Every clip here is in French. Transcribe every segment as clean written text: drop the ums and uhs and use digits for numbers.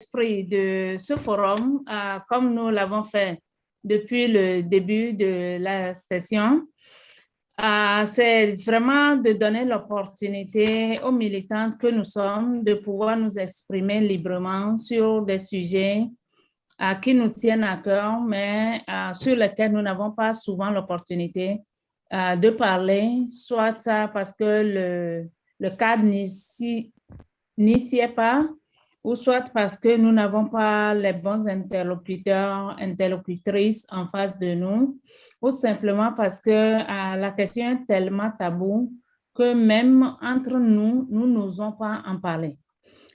l'esprit de ce forum, comme nous l'avons fait depuis le début de la session, c'est vraiment de donner l'opportunité aux militantes que nous sommes de pouvoir nous exprimer librement sur des sujets qui nous tiennent à cœur, mais sur lesquels nous n'avons pas souvent l'opportunité de parler, soit parce que le cadre n'y s'y est pas, ou soit parce que nous n'avons pas les bons interlocuteurs, interlocutrices en face de nous, ou simplement parce que la question est tellement taboue que même entre nous, nous n'osons pas en parler.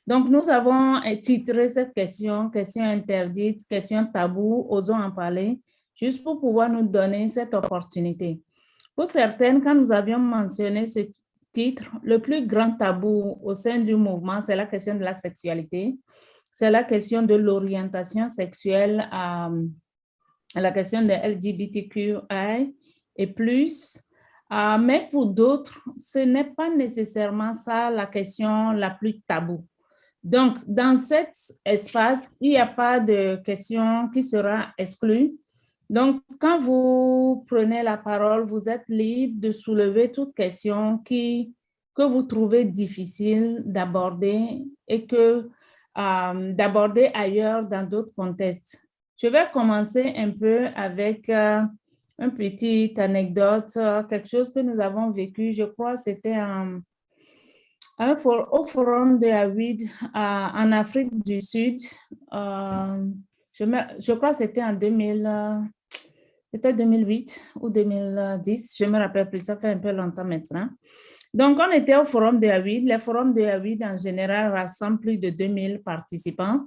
Donc, nous avons titré cette question, question interdite, question taboue, osons en parler, juste pour pouvoir nous donner cette opportunité. Pour certaines, quand nous avions mentionné ce titre, le plus grand tabou au sein du mouvement, c'est la question de la sexualité, c'est la question de l'orientation sexuelle, la question de LGBTQI et plus. Mais pour d'autres, ce n'est pas nécessairement ça la question la plus taboue. Donc, dans cet espace, il n'y a pas de question qui sera exclue. Donc, quand vous prenez la parole, vous êtes libre de soulever toute question que vous trouvez difficile d'aborder et d'aborder ailleurs dans d'autres contextes. Je vais commencer un peu avec une petite anecdote, quelque chose que nous avons vécu, je crois, c'était au Forum de Aouid en Afrique du Sud. Je crois que c'était en 2008 ou 2010, je ne me rappelle plus, ça fait un peu longtemps maintenant. Donc, on était au Forum de Aouid. Le Forum de Aouid, en général, rassemble plus de 2000 participants.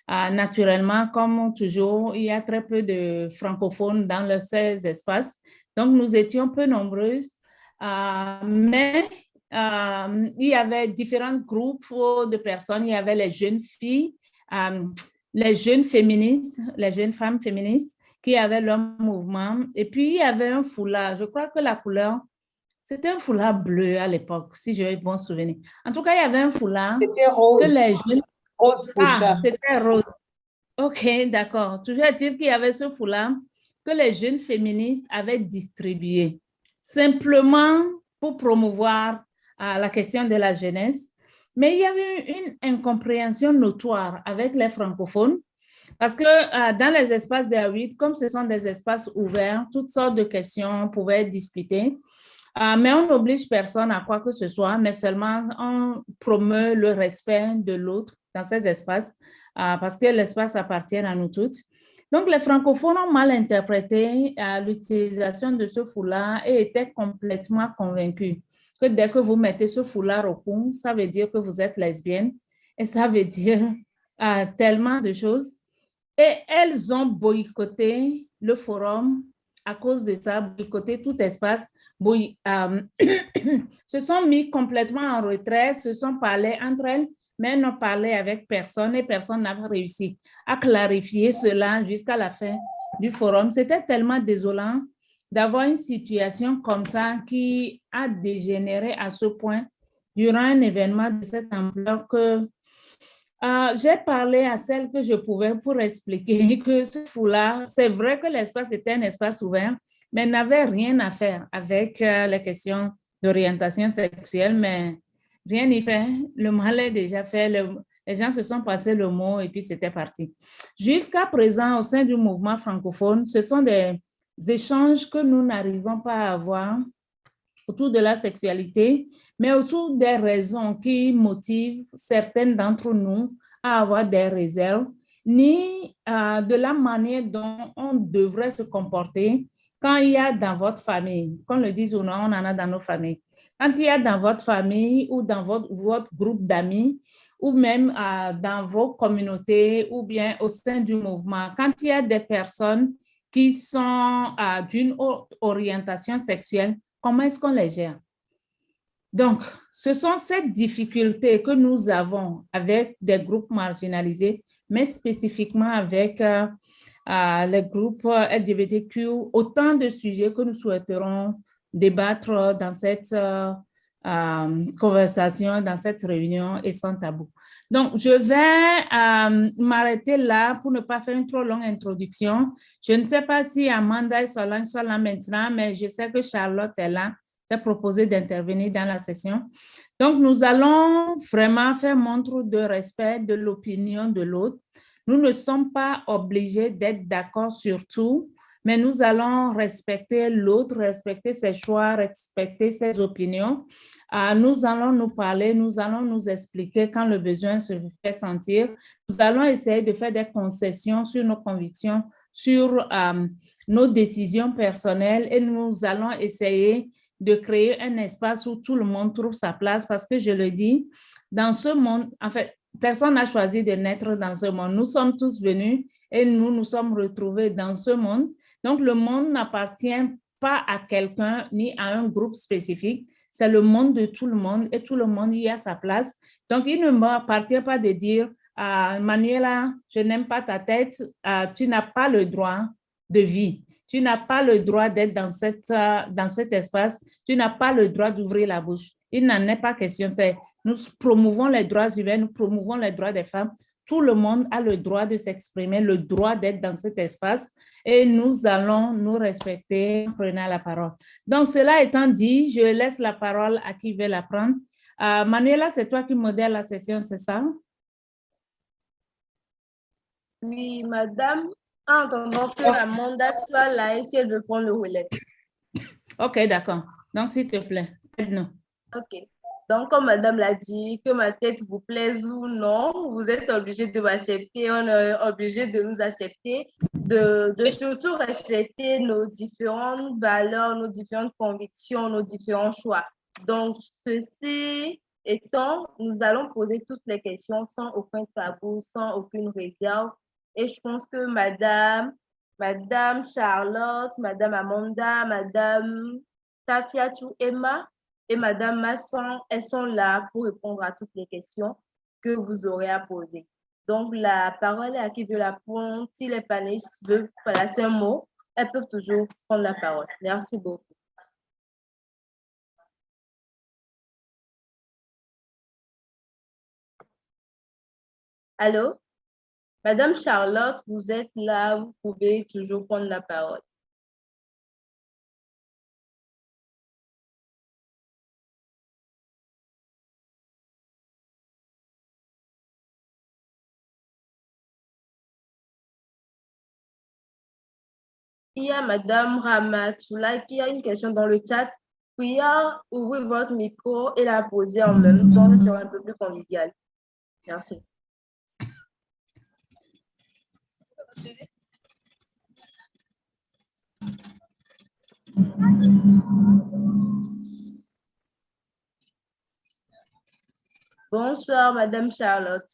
Naturellement, comme toujours, il y a très peu de francophones dans ces espaces. Donc, nous étions peu nombreuses, mais il y avait différents groupes de personnes. Il y avait les jeunes filles, les jeunes féministes, les jeunes femmes féministes qui avaient leur mouvement. Et puis, il y avait un foulard. Je crois que la couleur, c'était un foulard bleu à l'époque, si je me souviens. En tout cas, il y avait un foulard. C'était rose. Que les jeunes... Rose fuchsia. C'était rose. OK, d'accord. Toujours est-il qu'il y avait ce foulard que les jeunes féministes avaient distribué, simplement pour promouvoir la question de la jeunesse. Mais il y avait une incompréhension notoire avec les francophones, parce que dans les espaces de Aouid, comme ce sont des espaces ouverts, toutes sortes de questions pouvaient être discutées. Mais on n'oblige personne à quoi que ce soit, mais seulement on promeut le respect de l'autre dans ces espaces, parce que l'espace appartient à nous toutes. Donc, les francophones ont mal interprété l'utilisation de ce foulard et étaient complètement convaincus que dès que vous mettez ce foulard au cou, ça veut dire que vous êtes lesbienne et ça veut dire tellement de choses. Et elles ont boycotté le forum à cause de ça, boycotté tout espace, se sont mis complètement en retrait, se sont parlé entre elles, mais n'ont parlé avec personne et personne n'a réussi à clarifier cela jusqu'à la fin du forum. C'était tellement désolant d'avoir une situation comme ça qui a dégénéré à ce point durant un événement de cette ampleur que j'ai parlé à celle que je pouvais pour expliquer que ce foulard, c'est vrai que l'espace était un espace ouvert, mais n'avait rien à faire avec les questions d'orientation sexuelle, mais rien n'y fait. Le mal est déjà fait. Les gens se sont passés le mot et puis c'était parti. Jusqu'à présent, au sein du mouvement francophone, ce sont des échanges que nous n'arrivons pas à avoir autour de la sexualité, mais autour des raisons qui motivent certaines d'entre nous à avoir des réserves, ni de la manière dont on devrait se comporter quand il y a dans votre famille, qu'on le dise ou non, on en a dans nos familles. Quand il y a dans votre famille ou dans votre groupe d'amis, ou même dans vos communautés, ou bien au sein du mouvement, quand il y a des personnes qui sont d'une orientation sexuelle, comment est-ce qu'on les gère? Donc, ce sont ces difficultés que nous avons avec des groupes marginalisés, mais spécifiquement avec les groupes LGBTQ, autant de sujets que nous souhaiterons débattre dans cette conversation, dans cette réunion et sans tabou. Donc, je vais m'arrêter là pour ne pas faire une trop longue introduction. Je ne sais pas si Amanda et Solange sont là maintenant, mais je sais que Charlotte est là. J'ai proposé d'intervenir dans la session. Donc, nous allons vraiment faire montre de respect de l'opinion de l'autre. Nous ne sommes pas obligés d'être d'accord sur tout, mais nous allons respecter l'autre, respecter ses choix, respecter ses opinions. Nous allons nous parler, nous allons nous expliquer quand le besoin se fait sentir. Nous allons essayer de faire des concessions sur nos convictions, sur nos décisions personnelles et nous allons essayer de créer un espace où tout le monde trouve sa place parce que je le dis, dans ce monde, en fait, personne n'a choisi de naître dans ce monde. Nous sommes tous venus et nous nous sommes retrouvés dans ce monde. Donc, le monde n'appartient pas à quelqu'un ni à un groupe spécifique. C'est le monde de tout le monde et tout le monde y a sa place. Donc, il ne m'appartient pas de dire, Manuela, je n'aime pas ta tête, tu n'as pas le droit de vie. Tu n'as pas le droit d'être dans cet espace. Tu n'as pas le droit d'ouvrir la bouche. Il n'en est pas question. Nous promouvons les droits humains, nous promouvons les droits des femmes. Tout le monde a le droit de s'exprimer, le droit d'être dans cet espace et nous allons nous respecter en prenant la parole. Donc, cela étant dit, je laisse la parole à qui veut la prendre. Manuela, c'est toi qui modère la session, c'est ça? Oui, madame, en attendant que Amanda soit là et si elle veut prendre le relais. OK, d'accord. Donc, s'il te plaît, aide-nous. OK. Donc, comme madame l'a dit, que ma tête vous plaise ou non, vous êtes obligé de m'accepter, on est obligé de nous accepter, de surtout respecter nos différentes valeurs, nos différentes convictions, nos différents choix. Donc, ceci étant, nous allons poser toutes les questions sans aucun tabou, sans aucune réserve. Et je pense que madame Charlotte, madame Amanda, madame Tafiatou Emma, et Madame Masson, elles sont là pour répondre à toutes les questions que vous aurez à poser. Donc, la parole est à qui veut la prendre. Si les panélistes veulent placer un mot, elles peuvent toujours prendre la parole. Merci beaucoup. Allô? Madame Charlotte, vous êtes là, vous pouvez toujours prendre la parole. Il y a Madame Ramatoula qui a une question dans le chat. Puis ouvrez votre micro et la poser en même temps, ça sera un peu plus convivial. Merci. Bonsoir, Madame Charlotte.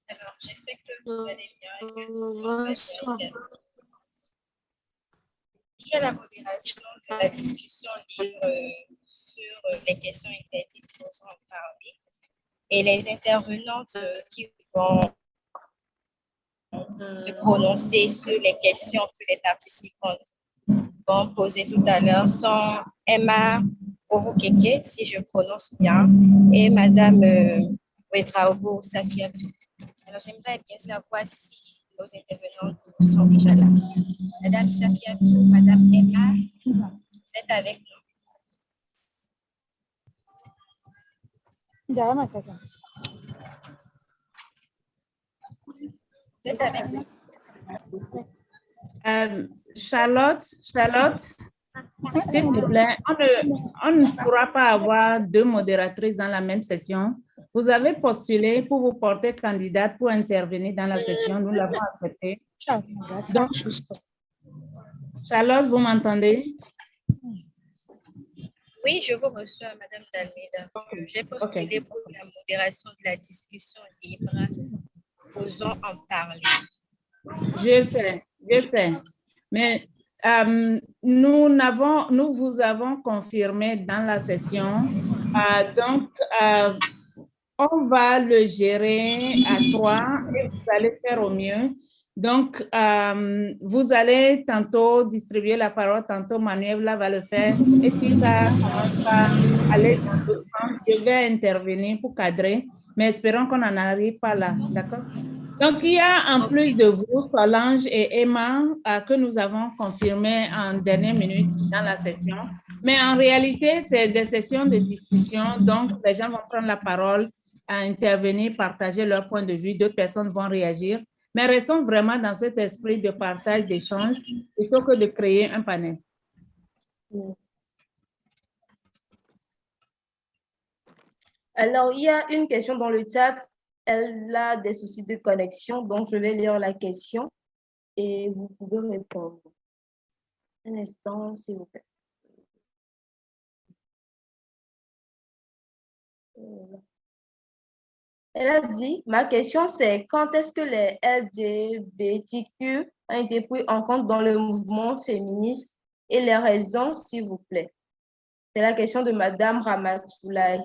Alors, j'espère que vous allez bien et que tout le monde va bien. Je fais la modération de la discussion libre sur les questions interdites pour en parler. Et les intervenantes qui vont se prononcer sur les questions que les participantes vont poser tout à l'heure sont Emma Orukeke, si je prononce bien, et Madame Ouedraogo Safiatou. Alors, j'aimerais bien savoir si nos intervenantes sont déjà là. Madame Safiatou, Madame Emma, vous êtes avec nous. Vous êtes avec nous. Charlotte, s'il vous plaît, on ne pourra pas avoir deux modératrices dans la même session. Vous avez postulé pour vous porter candidate pour intervenir dans la session. Nous l'avons accepté. Donc, Charlotte, vous m'entendez? Oui, je vous reçois, Madame Dalmida. J'ai postulé pour la modération de la discussion libre. Osons en parler. Je sais. Mais nous vous avons confirmé dans la session. Donc, on va le gérer à 3 et vous allez faire au mieux. Donc, vous allez tantôt distribuer la parole, tantôt Manuela va le faire. Et si ça commence à aller dans l'autre sens, je vais intervenir pour cadrer, mais espérons qu'on n'en arrive pas là, d'accord? Donc, il y a en plus de vous, Solange et Emma, que nous avons confirmé en dernière minute dans la session. Mais en réalité, c'est des sessions de discussion. Donc, les gens vont prendre la parole, à intervenir, partager leur point de vue. D'autres personnes vont réagir. Mais restons vraiment dans cet esprit de partage, d'échange, plutôt que de créer un panel. Alors, il y a une question dans le chat. Elle a des soucis de connexion, donc je vais lire la question et vous pouvez répondre. Un instant, s'il vous plaît. Elle a dit, ma question c'est quand est-ce que les LGBTQ ont été pris en compte dans le mouvement féministe et les raisons, s'il vous plaît? C'est la question de Madame Ramatoulaye.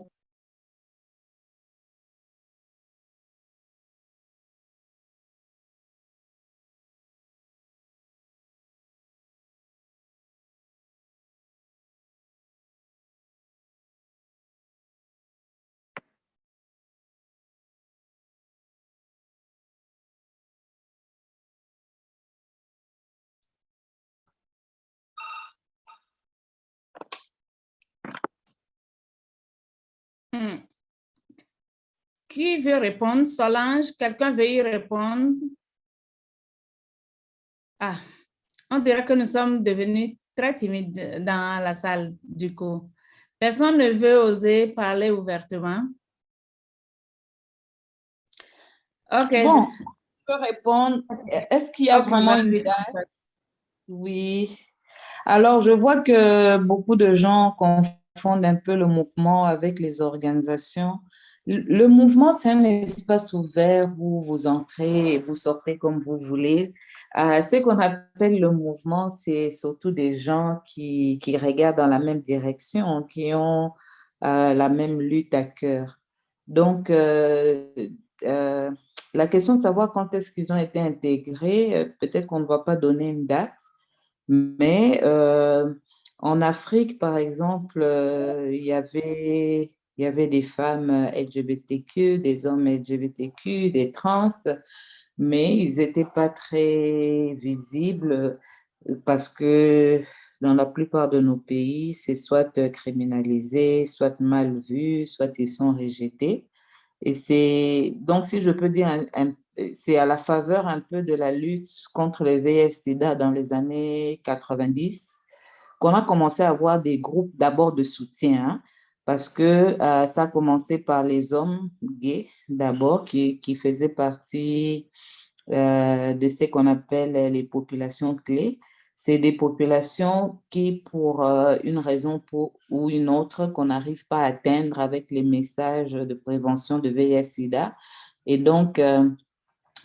Qui veut répondre? Solange, quelqu'un veut y répondre? Ah, on dirait que nous sommes devenus très timides dans la salle, du coup. Personne ne veut oser parler ouvertement. OK. Bon, je peux répondre. Est-ce qu'il y a Ok, vraiment une vas-y. date? Oui. Alors, je vois que beaucoup de gens confondent un peu le mouvement avec les organisations. Le mouvement, c'est un espace ouvert où vous entrez et vous sortez comme vous voulez. Ce qu'on appelle le mouvement, c'est surtout des gens qui regardent dans la même direction, qui ont la même lutte à cœur. Donc, euh, la question de savoir quand est-ce qu'ils ont été intégrés, peut-être qu'on ne va pas donner une date, mais en Afrique, par exemple, il y avait des femmes LGBTQ, des hommes LGBTQ, des trans, mais ils n'étaient pas très visibles parce que dans la plupart de nos pays, c'est soit criminalisé, soit mal vu, soit ils sont rejetés. Et c'est donc, si je peux dire, c'est à la faveur un peu de la lutte contre le VIH-Sida dans les années 90 qu'on a commencé à avoir des groupes d'abord de soutien, hein, parce que ça a commencé par les hommes gays d'abord qui faisaient partie de ce qu'on appelle les populations clés. C'est des populations qui, pour une raison ou une autre, qu'on n'arrive pas à atteindre avec les messages de prévention de VIH-Sida. Et donc,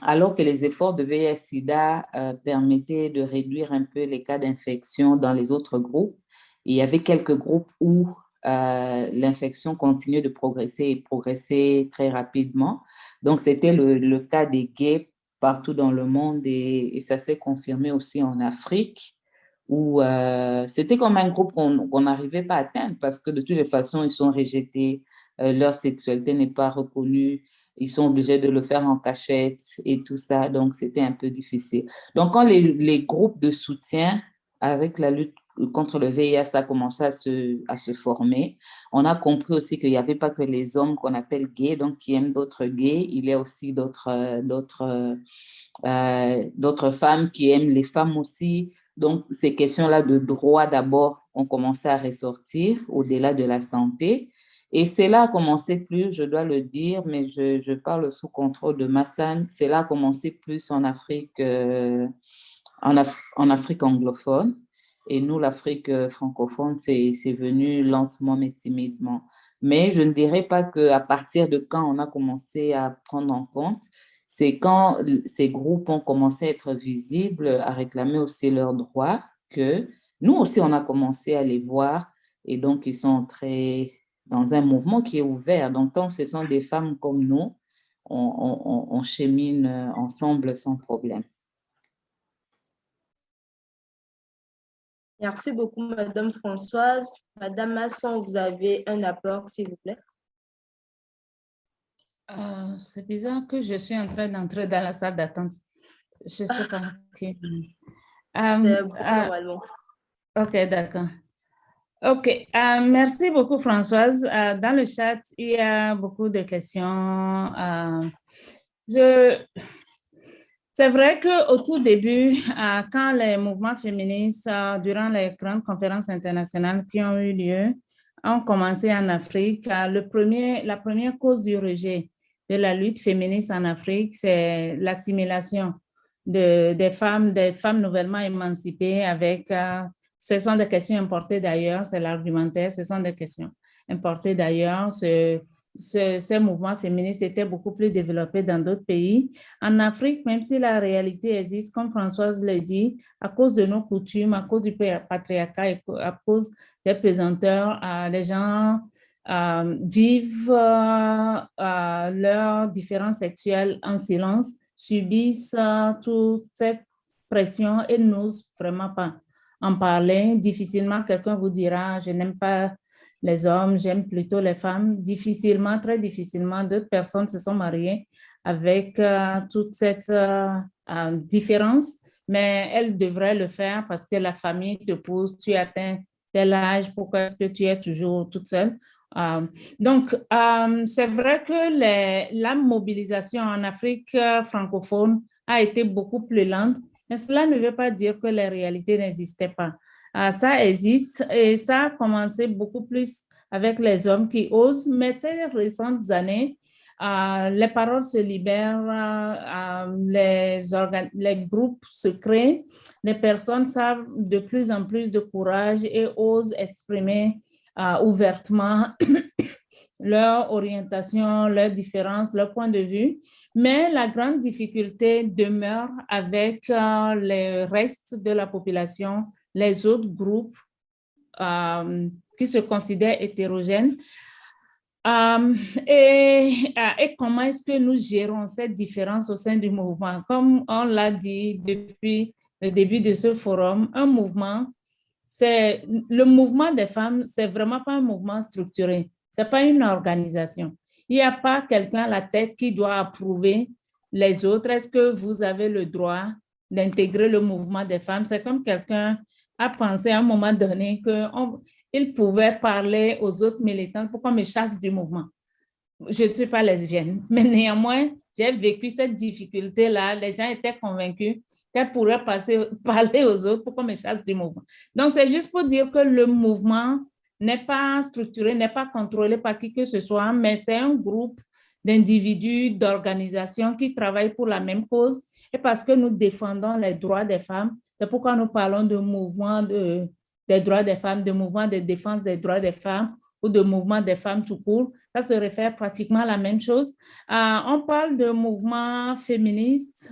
alors que les efforts de VIH-Sida permettaient de réduire un peu les cas d'infection dans les autres groupes, il y avait quelques groupes où l'infection continuait de progresser et progresser très rapidement. Donc, c'était le cas des gays partout dans le monde et ça s'est confirmé aussi en Afrique où c'était comme un groupe qu'on n'arrivait pas à atteindre parce que de toutes les façons, ils sont rejetés, leur sexualité n'est pas reconnue, ils sont obligés de le faire en cachette et tout ça, donc c'était un peu difficile. Donc, quand les groupes de soutien avec la lutte contre le VIH a commencé à se former, on a compris aussi qu'il n'y avait pas que les hommes qu'on appelle gays, donc qui aiment d'autres gays, il y a aussi d'autres femmes qui aiment les femmes aussi. Donc, ces questions-là de droit d'abord ont commencé à ressortir au-delà de la santé. Et cela a commencé plus, je dois le dire, mais je parle sous contrôle de Massane, cela a commencé plus en Afrique, en Afrique anglophone. Et nous, l'Afrique francophone, c'est venu lentement mais timidement. Mais je ne dirais pas qu'à partir de quand on a commencé à prendre en compte, c'est quand ces groupes ont commencé à être visibles, à réclamer aussi leurs droits, que nous aussi, on a commencé à les voir. Et donc, ils sont entrés dans un mouvement qui est ouvert. Donc, tant que ce sont des femmes comme nous, on chemine ensemble sans problème. Merci beaucoup, Madame Françoise. Madame Masson, vous avez un apport, s'il vous plaît. C'est bizarre que je suis en train d'entrer dans la salle d'attente. Je ne sais pas. Ok, C'est bon, normalement. ok, d'accord. Ok, merci beaucoup Françoise. Dans le chat, il y a beaucoup de questions. C'est vrai qu'au tout début, quand les mouvements féministes, durant les grandes conférences internationales qui ont eu lieu, ont commencé en Afrique, la première cause du rejet de la lutte féministe en Afrique, c'est l'assimilation des femmes nouvellement émancipées avec, ce sont des questions importées d'ailleurs, c'est l'argumentaire, ce sont des questions importées d'ailleurs. Ces mouvements féministes étaient beaucoup plus développés dans d'autres pays. En Afrique, même si la réalité existe, comme Françoise l'a dit, à cause de nos coutumes, à cause du patriarcat et à cause des pesanteurs, les gens vivent leurs différences sexuelles en silence, subissent toute cette pression et n'osent vraiment pas en parler. Difficilement, quelqu'un vous dira, je n'aime pas les hommes, j'aime plutôt les femmes. Difficilement, très difficilement, d'autres personnes se sont mariées avec toute cette différence, mais elles devraient le faire parce que la famille te pousse, tu atteins tel âge, pourquoi est-ce que tu es toujours toute seule? Donc, c'est vrai que la mobilisation en Afrique francophone a été beaucoup plus lente, mais cela ne veut pas dire que les réalités n'existaient pas. Ça existe et ça a commencé beaucoup plus avec les hommes qui osent, mais ces récentes années, les paroles se libèrent, les groupes se créent, les personnes savent de plus en plus de courage et osent exprimer ouvertement leur orientation, leurs différences, leur point de vue. Mais la grande difficulté demeure avec le reste de la population, les autres groupes qui se considèrent hétérogènes. Et comment est-ce que nous gérons cette différence au sein du mouvement? Comme on l'a dit depuis le début de ce forum, un mouvement, le mouvement des femmes, c'est vraiment pas un mouvement structuré, c'est pas une organisation. Il n'y a pas quelqu'un à la tête qui doit approuver les autres. Est-ce que vous avez le droit d'intégrer le mouvement des femmes? C'est comme quelqu'un a pensé à un moment donné qu'il pouvait parler aux autres militantes pour qu'on me chasse du mouvement. Je ne suis pas lesbienne, mais néanmoins, j'ai vécu cette difficulté-là. Les gens étaient convaincus qu'elle pourrait parler aux autres pour qu'on me chasse du mouvement. Donc, c'est juste pour dire que le mouvement n'est pas structuré, n'est pas contrôlé par qui que ce soit, mais c'est un groupe d'individus, d'organisations qui travaillent pour la même cause. Et parce que nous défendons les droits des femmes, c'est pourquoi nous parlons de mouvement des droits des femmes, de mouvement de défense des droits des femmes ou de mouvement des femmes tout court. Ça se réfère pratiquement à la même chose. On parle de mouvement féministe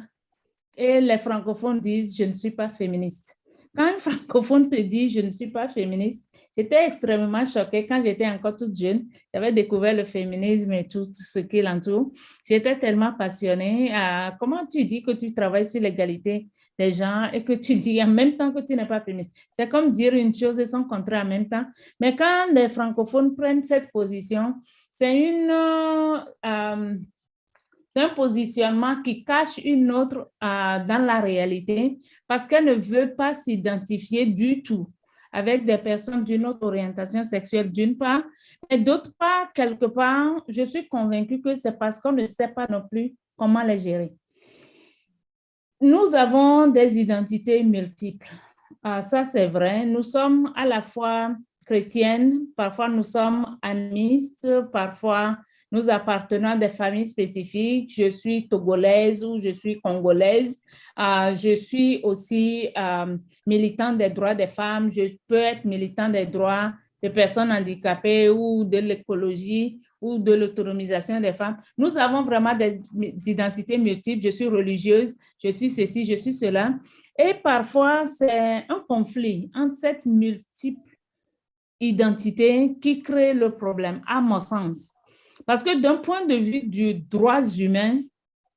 et les francophones disent « je ne suis pas féministe ». Quand un francophone te dit « je ne suis pas féministe », j'étais extrêmement choquée quand j'étais encore toute jeune. J'avais découvert le féminisme et tout ce qui l'entoure. J'étais tellement passionnée. Comment tu dis que tu travailles sur l'égalité des gens et que tu dis en même temps que tu n'es pas féministe? C'est comme dire une chose et son contraire en même temps. Mais quand les francophones prennent cette position, c'est un positionnement qui cache une autre dans la réalité parce qu'elle ne veut pas s'identifier du tout avec des personnes d'une autre orientation sexuelle d'une part, et d'autre part, quelque part, je suis convaincue que c'est parce qu'on ne sait pas non plus comment les gérer. Nous avons des identités multiples. Ça, c'est vrai. Nous sommes à la fois chrétiennes, parfois nous sommes animistes, parfois nous appartenons à des familles spécifiques. Je suis togolaise ou je suis congolaise. Je suis aussi militante des droits des femmes. Je peux être militante des droits des personnes handicapées ou de l'écologie ou de l'autonomisation des femmes. Nous avons vraiment des identités multiples. Je suis religieuse, je suis ceci, je suis cela. Et parfois, c'est un conflit entre cette multiple identité qui crée le problème, à mon sens. Parce que d'un point de vue du droit humain,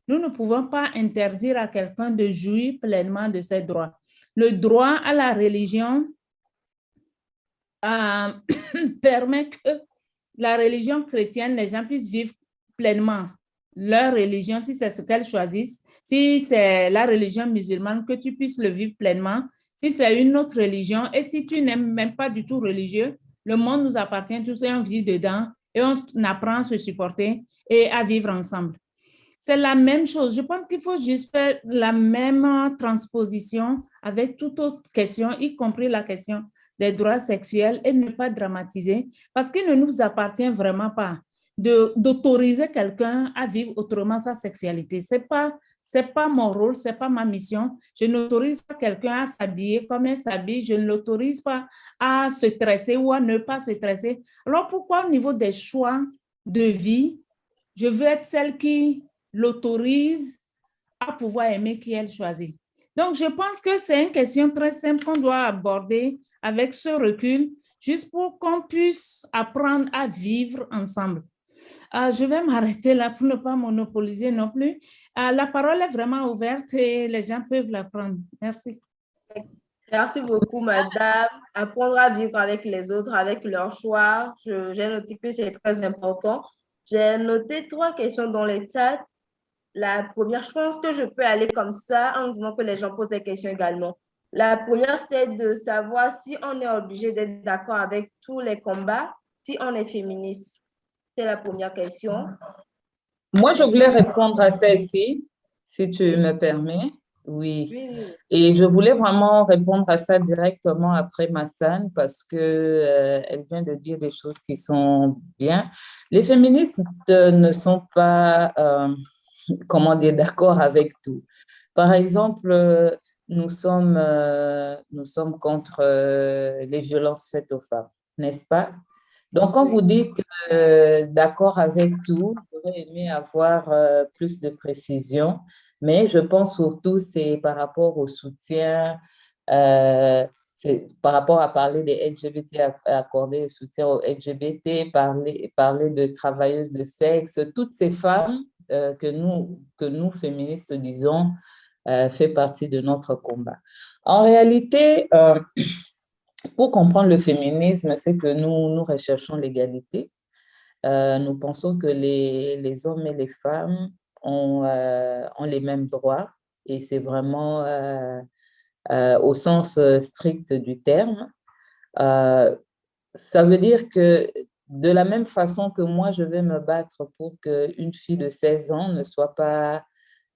nous ne pouvons pas interdire à quelqu'un de jouir pleinement de ses droits. Le droit à la religion permet que la religion chrétienne, les gens puissent vivre pleinement leur religion, si c'est ce qu'elles choisissent, si c'est la religion musulmane, que tu puisses le vivre pleinement. Si c'est une autre religion et si tu n'aimes même pas du tout religieux, le monde nous appartient tous et on vit dedans et on apprend à se supporter et à vivre ensemble. C'est la même chose. Je pense qu'il faut juste faire la même transposition avec toute autre question, y compris la question des droits sexuels et ne pas dramatiser parce qu'il ne nous appartient vraiment pas d'autoriser quelqu'un à vivre autrement sa sexualité. C'est pas mon rôle, c'est pas ma mission. Je n'autorise pas quelqu'un à s'habiller comme elle s'habille. Je ne l'autorise pas à se tresser ou à ne pas se tresser. Alors pourquoi au niveau des choix de vie, je veux être celle qui l'autorise à pouvoir aimer qui elle choisit? Donc, je pense que c'est une question très simple qu'on doit aborder avec ce recul, juste pour qu'on puisse apprendre à vivre ensemble. Je vais m'arrêter là pour ne pas monopoliser non plus. La parole est vraiment ouverte et les gens peuvent la prendre. Merci. Merci beaucoup, madame. Apprendre à vivre avec les autres, avec leurs choix. J'ai noté que c'est très important. J'ai noté 3 questions dans les chats. La première, je pense que je peux aller comme ça en disant que les gens posent des questions également. La première, c'est de savoir si on est obligé d'être d'accord avec tous les combats, si on est féministe. C'est la première question. Moi, je voulais répondre à ça ici, si tu me permets. Oui. Oui. Et je voulais vraiment répondre à ça directement après Massane parce que elle vient de dire des choses qui sont bien. Les féministes ne sont pas, comment dire, d'accord avec tout. Par exemple, nous sommes contre les violences faites aux femmes, n'est-ce pas? Donc, quand vous dites d'accord avec tout, j'aurais aimé avoir plus de précision, mais je pense surtout c'est par rapport au soutien, c'est par rapport à parler des LGBT, accorder le soutien aux LGBT, parler de travailleuses de sexe, toutes ces femmes que nous, féministes, disons, fait partie de notre combat. En réalité, pour comprendre le féminisme, c'est que nous recherchons l'égalité. Nous pensons que les hommes et les femmes ont les mêmes droits et c'est vraiment au sens strict du terme. Ça veut dire que de la même façon que moi, je vais me battre pour qu'une fille de 16 ans ne soit pas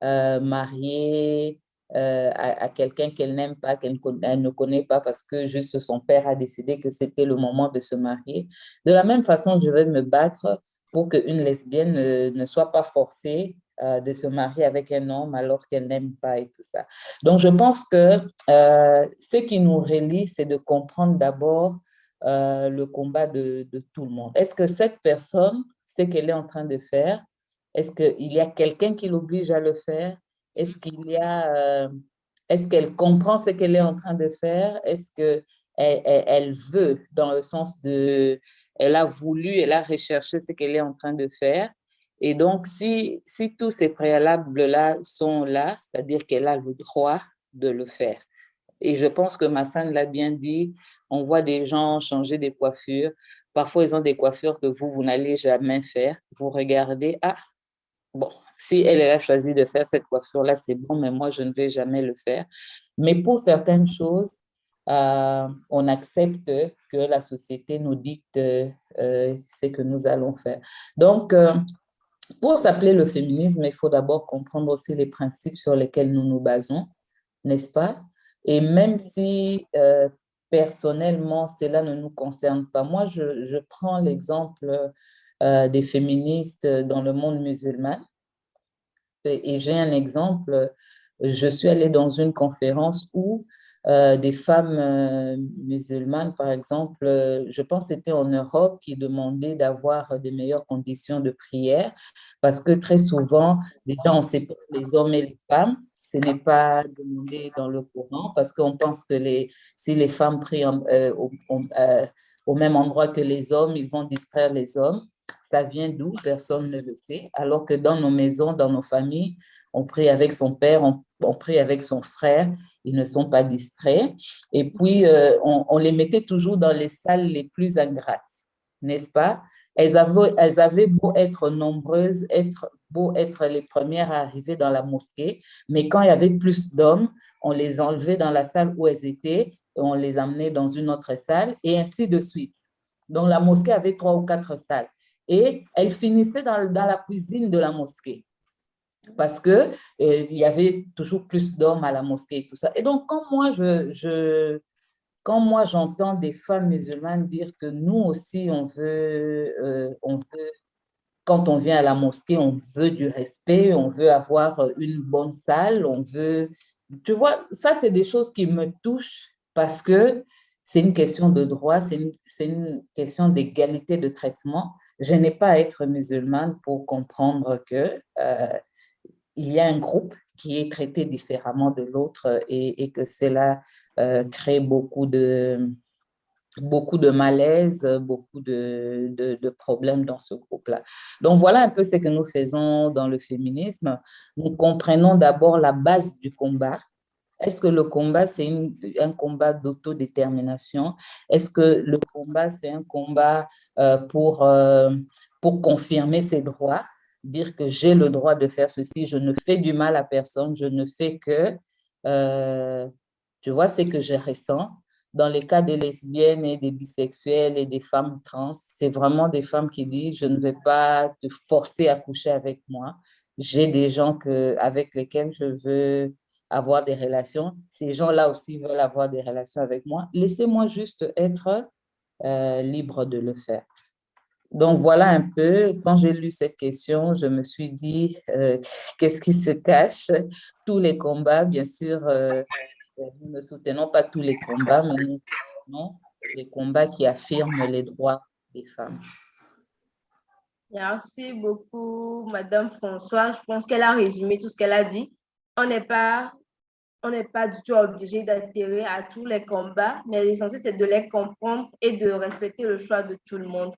mariée à quelqu'un qu'elle n'aime pas, qu'elle ne connaît pas parce que juste son père a décidé que c'était le moment de se marier. De la même façon, je vais me battre pour qu'une lesbienne ne soit pas forcée de se marier avec un homme alors qu'elle n'aime pas et tout ça. Donc, je pense que ce qui nous relie, c'est de comprendre d'abord le combat de tout le monde. Est-ce que cette personne sait qu'elle est en train de faire? Est-ce qu'il y a quelqu'un qui l'oblige à le faire? Est-ce qu'elle comprend ce qu'elle est en train de faire? Est-ce qu'elle veut, dans le sens de, elle a voulu, elle a recherché ce qu'elle est en train de faire? Et donc, si tous ces préalables-là sont là, c'est-à-dire qu'elle a le droit de le faire. Et je pense que Massane l'a bien dit, on voit des gens changer des coiffures. Parfois, ils ont des coiffures que vous n'allez jamais faire. Vous regardez, ah, bon, si elle a choisi de faire cette coiffure-là, c'est bon, mais moi, je ne vais jamais le faire. Mais pour certaines choses, on accepte que la société nous dicte ce que nous allons faire. Donc, pour s'appeler le féminisme, il faut d'abord comprendre aussi les principes sur lesquels nous nous basons, n'est-ce pas? Et même si personnellement, cela ne nous concerne pas, moi, je prends l'exemple des féministes dans le monde musulman. Et j'ai un exemple, je suis allée dans une conférence où des femmes musulmanes, par exemple, je pense que c'était en Europe, qui demandaient d'avoir des meilleures conditions de prière parce que très souvent, déjà, on sépare les hommes et les femmes. Ce n'est pas demandé dans le Coran parce qu'on pense que si les femmes prient au même endroit que les hommes, ils vont distraire les hommes. Ça vient d'où? Personne ne le sait. Alors que dans nos maisons, dans nos familles, on prie avec son père, on prie avec son frère, ils ne sont pas distraits. Et puis, on les mettait toujours dans les salles les plus ingrates, n'est-ce pas? Elles avaient beau être nombreuses, être beau être les premières à arriver dans la mosquée, mais quand il y avait plus d'hommes, on les enlevait dans la salle où elles étaient, et on les amenait dans une autre salle, et ainsi de suite. Donc, la mosquée avait 3 ou 4 salles. Et elle finissait dans la cuisine de la mosquée parce que il y avait toujours plus d'hommes à la mosquée et tout ça. Et donc, quand moi j'entends des femmes musulmanes dire que nous aussi, on veut, quand on vient à la mosquée, on veut du respect, on veut avoir une bonne salle, on veut, tu vois, ça, c'est des choses qui me touchent parce que c'est une question de droit, c'est une question d'égalité de traitement. Je n'ai pas à être musulmane pour comprendre que il y a un groupe qui est traité différemment de l'autre et que cela crée beaucoup de malaise, beaucoup de problèmes dans ce groupe-là. Donc, voilà un peu ce que nous faisons dans le féminisme. Nous comprenons d'abord la base du combat. Est-ce que le combat, c'est un combat d'autodétermination? Est-ce que le combat, c'est un combat pour confirmer ses droits? Dire que j'ai le droit de faire ceci, je ne fais du mal à personne, je ne fais que, tu vois, c'est que je ressens. Dans les cas des lesbiennes et des bisexuels et des femmes trans, c'est vraiment des femmes qui disent, je ne vais pas te forcer à coucher avec moi. J'ai des gens avec lesquels je veux avoir des relations. Ces gens-là aussi veulent avoir des relations avec moi. Laissez-moi juste être libre de le faire. Donc, voilà un peu, quand j'ai lu cette question, je me suis dit, qu'est-ce qui se cache? Tous les combats, bien sûr, nous ne soutenons pas tous les combats, mais nous soutenons les combats qui affirment les droits des femmes. Merci beaucoup, Madame François. Je pense qu'elle a résumé tout ce qu'elle a dit. On n'est pas du tout obligé d'adhérer à tous les combats, mais l'essentiel, c'est de les comprendre et de respecter le choix de tout le monde.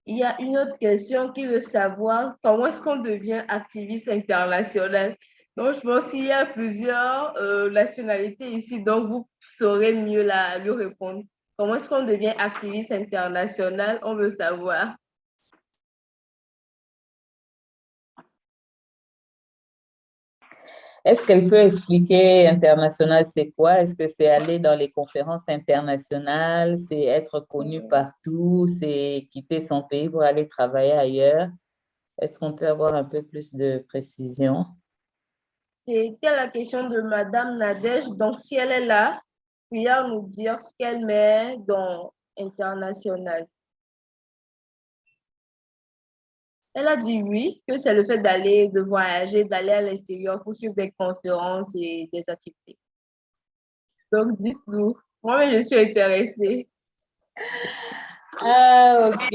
Il y a une autre question qui veut savoir comment est-ce qu'on devient activiste international. Donc, je pense qu'il y a plusieurs nationalités ici, donc vous saurez mieux lui répondre. Comment est-ce qu'on devient activiste international? On veut savoir. Est-ce qu'elle peut expliquer international, c'est quoi? Est-ce que c'est aller dans les conférences internationales, c'est être connu partout, c'est quitter son pays pour aller travailler ailleurs? Est-ce qu'on peut avoir un peu plus de précision? C'était la question de Madame Nadège. Donc, si elle est là, puis nous dire ce qu'elle met dans international. Elle a dit oui, que c'est le fait de voyager, d'aller à l'extérieur pour suivre des conférences et des activités. Donc, dites-nous. Moi, je suis intéressée. Ah, ok.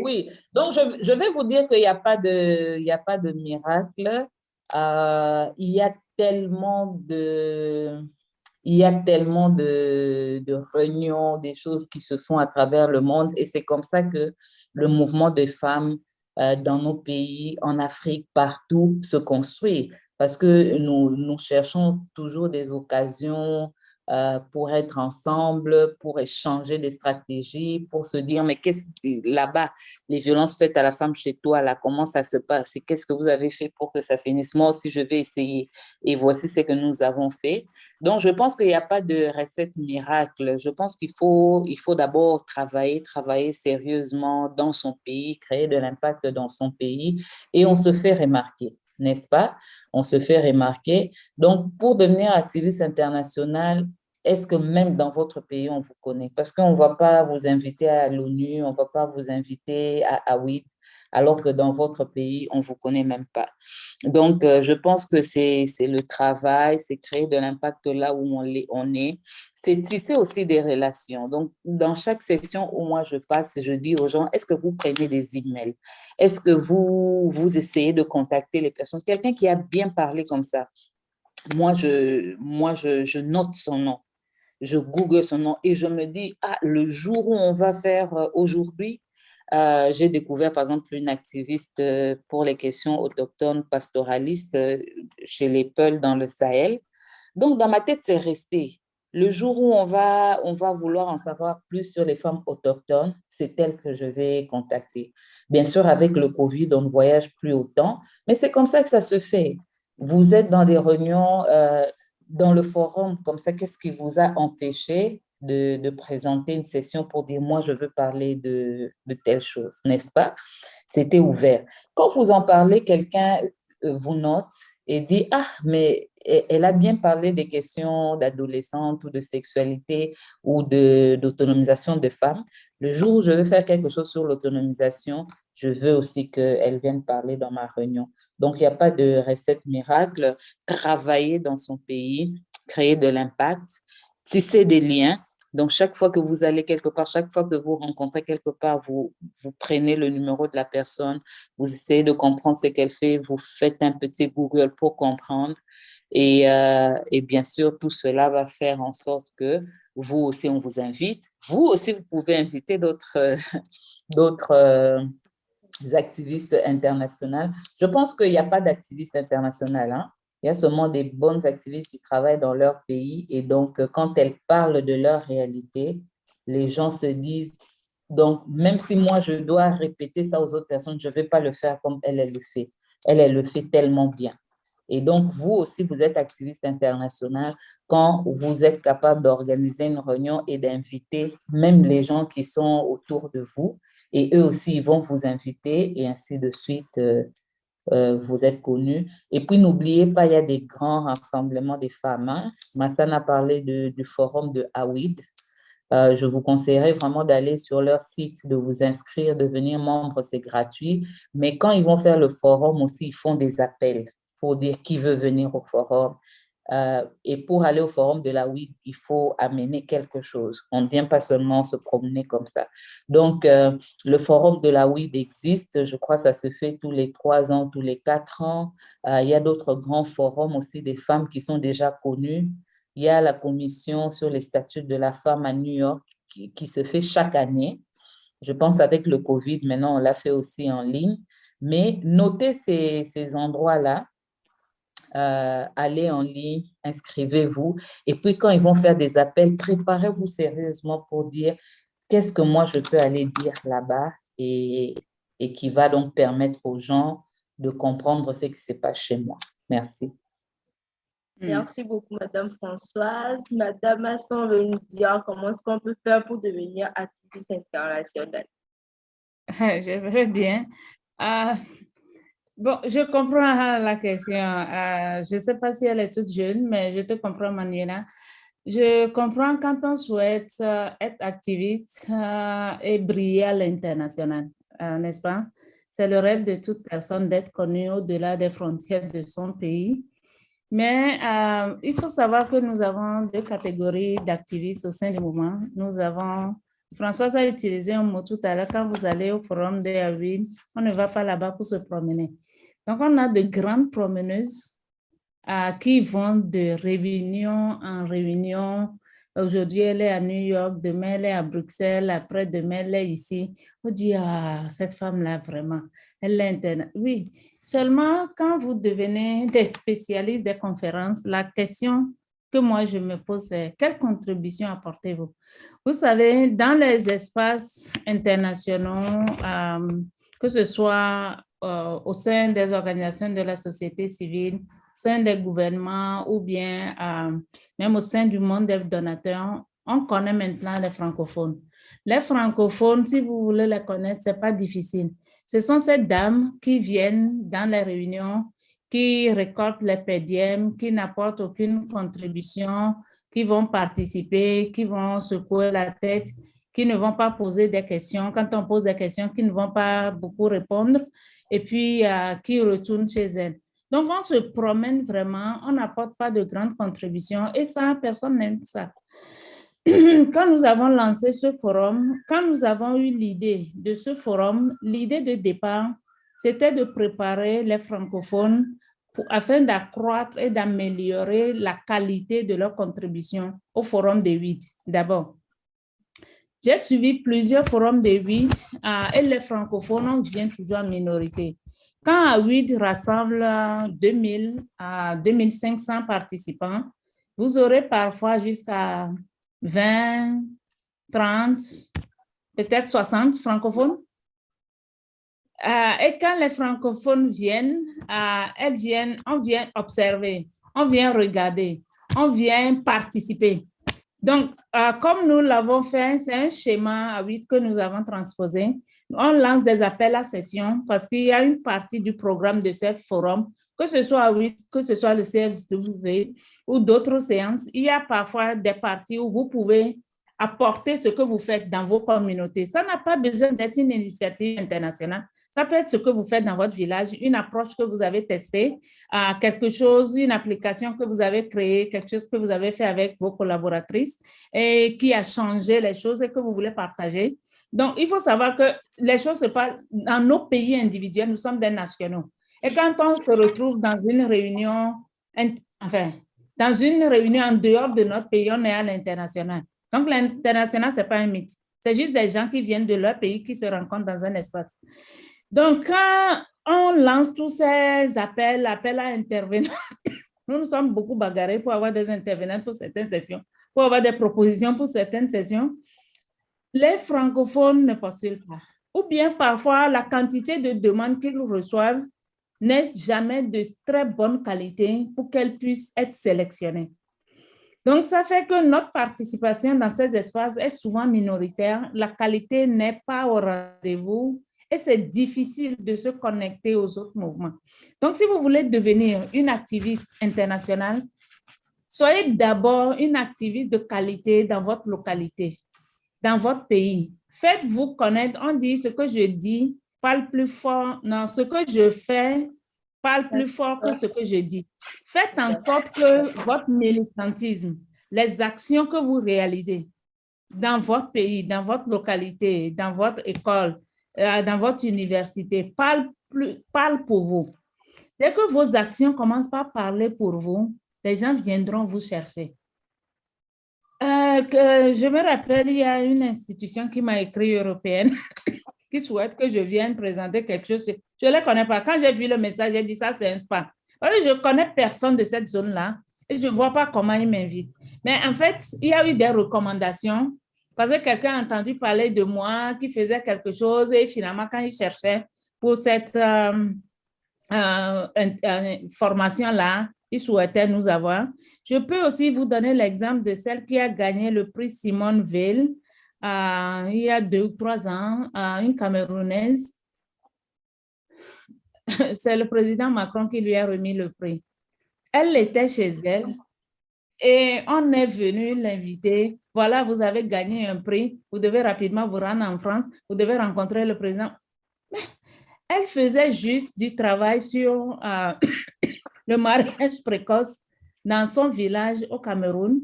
Oui, donc je vais vous dire qu'il n'y a pas de miracle. Il y a tellement de réunions, des choses qui se font à travers le monde et c'est comme ça que le mouvement des femmes dans nos pays, en Afrique, partout, se construit parce que nous cherchons toujours des occasions pour être ensemble, pour échanger des stratégies, pour se dire, mais qu'est-ce là-bas, les violences faites à la femme chez toi, là, comment ça se passe? Qu'est-ce que vous avez fait pour que ça finisse? Moi aussi, je vais essayer. Et voici ce que nous avons fait. Donc, je pense qu'il n'y a pas de recette miracle. Je pense qu'il faut d'abord travailler sérieusement dans son pays, créer de l'impact dans son pays et on se fait remarquer, n'est-ce pas? On se fait remarquer. Donc, pour devenir activiste international, est-ce que même dans votre pays, on vous connaît? Parce qu'on ne va pas vous inviter à l'ONU, on ne va pas vous inviter à WID, alors que dans votre pays, on ne vous connaît même pas. Donc, je pense que c'est le travail, c'est créer de l'impact là où on est, c'est tisser aussi des relations. Donc, dans chaque session où moi je passe, je dis aux gens, est-ce que vous prenez des emails? Est-ce que vous essayez de contacter les personnes? Quelqu'un qui a bien parlé comme ça, moi, je note son nom. Je google son nom et je me dis, ah, le jour où on va faire aujourd'hui, j'ai découvert, par exemple, une activiste pour les questions autochtones pastoralistes chez les Peuls dans le Sahel. Donc, dans ma tête, c'est resté. Le jour où on va vouloir en savoir plus sur les femmes autochtones, c'est elles que je vais contacter. Bien sûr, avec le Covid, on ne voyage plus autant, mais c'est comme ça que ça se fait. Vous êtes dans des réunions, dans le forum, comme ça, qu'est-ce qui vous a empêché de présenter une session pour dire, moi, je veux parler de telle chose, n'est-ce pas? C'était ouvert. Quand vous en parlez, quelqu'un vous note et dit, ah, mais elle a bien parlé des questions d'adolescente ou de sexualité ou d'autonomisation de femmes. Le jour où je veux faire quelque chose sur l'autonomisation, je veux aussi qu'elle vienne parler dans ma réunion. Donc, il n'y a pas de recette miracle. Travailler dans son pays, créer de l'impact, tisser des liens. Donc, chaque fois que vous allez quelque part, chaque fois que vous rencontrez quelque part, vous prenez le numéro de la personne, vous essayez de comprendre ce qu'elle fait, vous faites un petit Google pour comprendre. Et bien sûr, tout cela va faire en sorte que vous aussi, on vous invite. Vous aussi, vous pouvez inviter d'autres activistes internationaux. Je pense qu'il n'y a pas d'activistes internationaux, hein. Il y a seulement des bonnes activistes qui travaillent dans leur pays et donc quand elles parlent de leur réalité, les gens se disent, donc même si moi je dois répéter ça aux autres personnes, je ne vais pas le faire comme elle le fait. Elle le fait tellement bien. Et donc, vous aussi, vous êtes activiste international quand vous êtes capable d'organiser une réunion et d'inviter même les gens qui sont autour de vous. Et eux aussi, ils vont vous inviter et ainsi de suite, vous êtes connus. Et puis, n'oubliez pas, il y a des grands rassemblements des femmes, hein. Massan a parlé du forum de Awid. Je vous conseillerais vraiment d'aller sur leur site, de vous inscrire, de devenir membre, c'est gratuit. Mais quand ils vont faire le forum aussi, ils font des appels pour dire qui veut venir au forum. Et pour aller au forum de la WID, il faut amener quelque chose. On ne vient pas seulement se promener comme ça. Donc, le forum de la WID existe. Je crois que ça se fait tous les 3 ans, tous les 4 ans. Il y a d'autres grands forums aussi des femmes qui sont déjà connues. Il y a la commission sur les statuts de la femme à New York qui se fait chaque année. Je pense avec le Covid, maintenant, on l'a fait aussi en ligne. Mais notez ces endroits-là. Allez en ligne, inscrivez-vous. Et puis, quand ils vont faire des appels, préparez-vous sérieusement pour dire qu'est-ce que moi, je peux aller dire là-bas et qui va donc permettre aux gens de comprendre ce qui se passe chez moi. Merci. Merci beaucoup, Madame Françoise. Madame Masson veut nous dire comment est-ce qu'on peut faire pour devenir activiste international. J'aimerais bien. Bon, je comprends la question. Je ne sais pas si elle est toute jeune, mais je te comprends, Manuela. Je comprends quand on souhaite être activiste et briller à l'international, n'est-ce pas? C'est le rêve de toute personne d'être connue au-delà des frontières de son pays. Mais il faut savoir que nous avons 2 catégories d'activistes au sein du mouvement. Nous avons, Françoise a utilisé un mot tout à l'heure, quand vous allez au forum de Awid, on ne va pas là-bas pour se promener. Donc, on a de grandes promeneuses qui vont de réunion en réunion. Aujourd'hui, elle est à New York, demain, elle est à Bruxelles, après-demain, elle est ici. On dit, ah, cette femme-là, vraiment, elle est interne. Oui, seulement quand vous devenez des spécialistes des conférences, la question que moi, je me pose, c'est quelle contribution apportez-vous? Vous savez, dans les espaces internationaux, que ce soit au sein des organisations de la société civile, au sein des gouvernements ou bien même au sein du monde des donateurs, on connaît maintenant les francophones. Les francophones, si vous voulez les connaître, ce n'est pas difficile. Ce sont ces dames qui viennent dans les réunions, qui récoltent les pédièmes, qui n'apportent aucune contribution, qui vont participer, qui vont secouer la tête, qui ne vont pas poser des questions. Quand on pose des questions, qui ne vont pas beaucoup répondre et puis qui retournent chez elles. Donc, on se promène vraiment, on n'apporte pas de grandes contributions et ça, personne n'aime ça. Quand nous avons lancé ce forum, quand nous avons eu l'idée de ce forum, l'idée de départ, c'était de préparer les francophones afin d'accroître et d'améliorer la qualité de leur contribution au forum de 8. D'abord, j'ai suivi plusieurs forums de 8 et les francophones, on vient toujours en minorité. Quand A8 rassemble 2000 à 2500 participants, vous aurez parfois jusqu'à 20, 30, peut-être 60 francophones. Et quand les francophones viennent, on vient observer, on vient regarder, on vient participer. Donc, comme nous l'avons fait, c'est un schéma à 8 que nous avons transposé. On lance des appels à session parce qu'il y a une partie du programme de ce forum, que ce soit à 8, que ce soit le CFW ou d'autres séances, il y a parfois des parties où vous pouvez apporter ce que vous faites dans vos communautés. Ça n'a pas besoin d'être une initiative internationale. Ça peut être ce que vous faites dans votre village, une approche que vous avez testée, quelque chose, une application que vous avez créée, quelque chose que vous avez fait avec vos collaboratrices et qui a changé les choses et que vous voulez partager. Donc, il faut savoir que les choses se passent dans nos pays individuels, nous sommes des nationaux. Et quand on se retrouve dans une réunion, dans une réunion en dehors de notre pays, on est à l'international. Donc, l'international, ce n'est pas un mythe. C'est juste des gens qui viennent de leur pays qui se rencontrent dans un espace. Donc, quand on lance tous ces appels à intervenants, nous nous sommes beaucoup bagarrés pour avoir des intervenants pour certaines sessions, pour avoir des propositions pour certaines sessions. Les francophones ne postulent pas. Ou bien, parfois, la quantité de demandes qu'ils reçoivent n'est jamais de très bonne qualité pour qu'elles puissent être sélectionnées. Donc, ça fait que notre participation dans ces espaces est souvent minoritaire. La qualité n'est pas au rendez-vous et c'est difficile de se connecter aux autres mouvements. Donc, si vous voulez devenir une activiste internationale, soyez d'abord une activiste de qualité dans votre localité, dans votre pays. Faites-vous connaître. On dit ce que je dis parle plus fort. Non, ce que je fais parle plus fort que ce que je dis. Faites en sorte que votre militantisme, les actions que vous réalisez dans votre pays, dans votre localité, dans votre école, dans votre université, parlent pour vous. Dès que vos actions commencent par parler pour vous, les gens viendront vous chercher. Je me rappelle, il y a une institution qui m'a écrit européenne qui souhaite que je vienne présenter quelque chose. Je ne les connais pas. Quand j'ai vu le message, j'ai dit ça, c'est un spam. Parce que je ne connais personne de cette zone-là et je ne vois pas comment ils m'invitent. Mais en fait, il y a eu des recommandations parce que quelqu'un a entendu parler de moi qui faisait quelque chose et finalement, quand il cherchait pour cette formation-là, il souhaitait nous avoir. Je peux aussi vous donner l'exemple de celle qui a gagné le prix Simone Veil il y a 2 ou 3 ans, une Camerounaise. C'est le président Macron qui lui a remis le prix. Elle était chez elle et on est venu l'inviter. Voilà, vous avez gagné un prix, vous devez rapidement vous rendre en France, vous devez rencontrer le président. Mais elle faisait juste du travail sur le mariage précoce dans son village au Cameroun,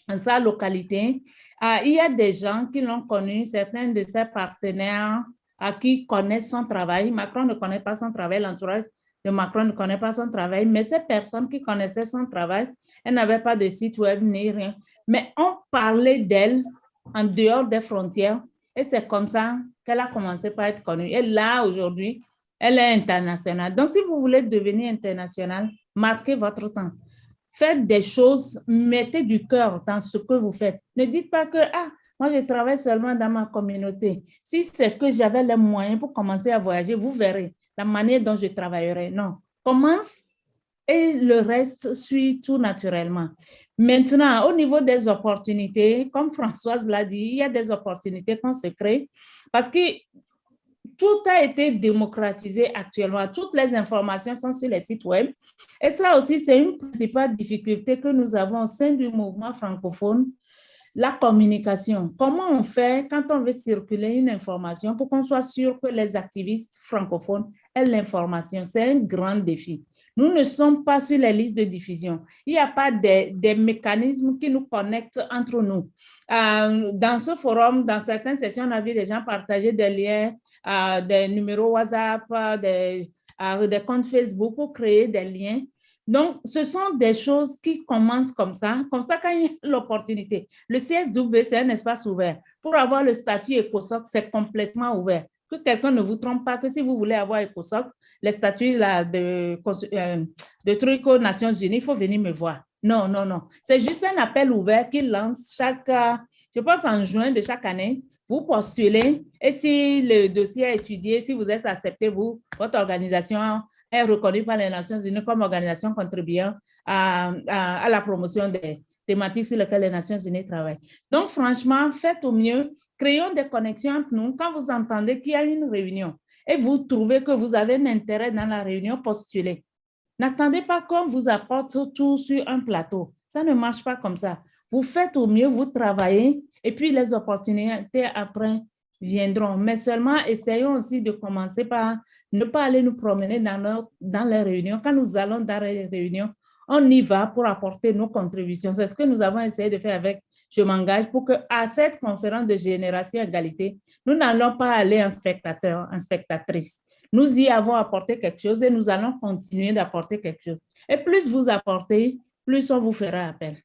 dans sa localité. Il y a des gens qui l'ont connu, certains de ses partenaires qui connaissent son travail. Macron ne connaît pas son travail, l'entourage de Macron ne connaît pas son travail, mais ces personnes qui connaissaient son travail, elles n'avaient pas de site web ni rien. Mais on parlait d'elle en dehors des frontières et c'est comme ça qu'elle a commencé par être connue. Et là, aujourd'hui, elle est internationale. Donc, si vous voulez devenir internationale, marquez votre temps. Faites des choses, mettez du cœur dans ce que vous faites. Ne dites pas que, moi, je travaille seulement dans ma communauté. Si c'est que j'avais les moyens pour commencer à voyager, vous verrez la manière dont je travaillerai. Non, commence et le reste suit tout naturellement. Maintenant, au niveau des opportunités, comme Françoise l'a dit, il y a des opportunités qu'on se crée parce que tout a été démocratisé actuellement. Toutes les informations sont sur les sites web. Et ça aussi, c'est une principale difficulté que nous avons au sein du mouvement francophone, la communication. Comment on fait quand on veut circuler une information pour qu'on soit sûr que les activistes francophones aient l'information? C'est un grand défi. Nous ne sommes pas sur les listes de diffusion. Il n'y a pas des mécanismes qui nous connectent entre nous. Dans ce forum, dans certaines sessions, on a vu des gens partager des liens, des numéros WhatsApp, des comptes Facebook pour créer des liens. Donc, ce sont des choses qui commencent comme ça quand il y a l'opportunité. Le CSW, c'est un espace ouvert. Pour avoir le statut ECOSOC, c'est complètement ouvert. Que quelqu'un ne vous trompe pas que si vous voulez avoir ECOSOC, les statuts de trucs aux Nations Unies, il faut venir me voir. Non, non, non. C'est juste un appel ouvert qu'il lance chaque, je pense en juin de chaque année. Vous postulez et si le dossier est étudié, si vous êtes accepté, votre organisation est reconnue par les Nations Unies comme organisation contribuant à la promotion des thématiques sur lesquelles les Nations Unies travaillent. Donc, franchement, faites au mieux. Créons des connexions entre nous. Quand vous entendez qu'il y a une réunion et vous trouvez que vous avez un intérêt dans la réunion, postulez. N'attendez pas qu'on vous apporte tout sur un plateau. Ça ne marche pas comme ça. Vous faites au mieux, vous travaillez et puis les opportunités après viendront. Mais seulement essayons aussi de commencer par ne pas aller nous promener dans les réunions. Quand nous allons dans les réunions, on y va pour apporter nos contributions. C'est ce que nous avons essayé de faire avec Je m'engage pour qu'à cette conférence de Génération Égalité, nous n'allons pas aller en spectateur, en spectatrice. Nous y avons apporté quelque chose et nous allons continuer d'apporter quelque chose. Et plus vous apportez, plus on vous fera appel.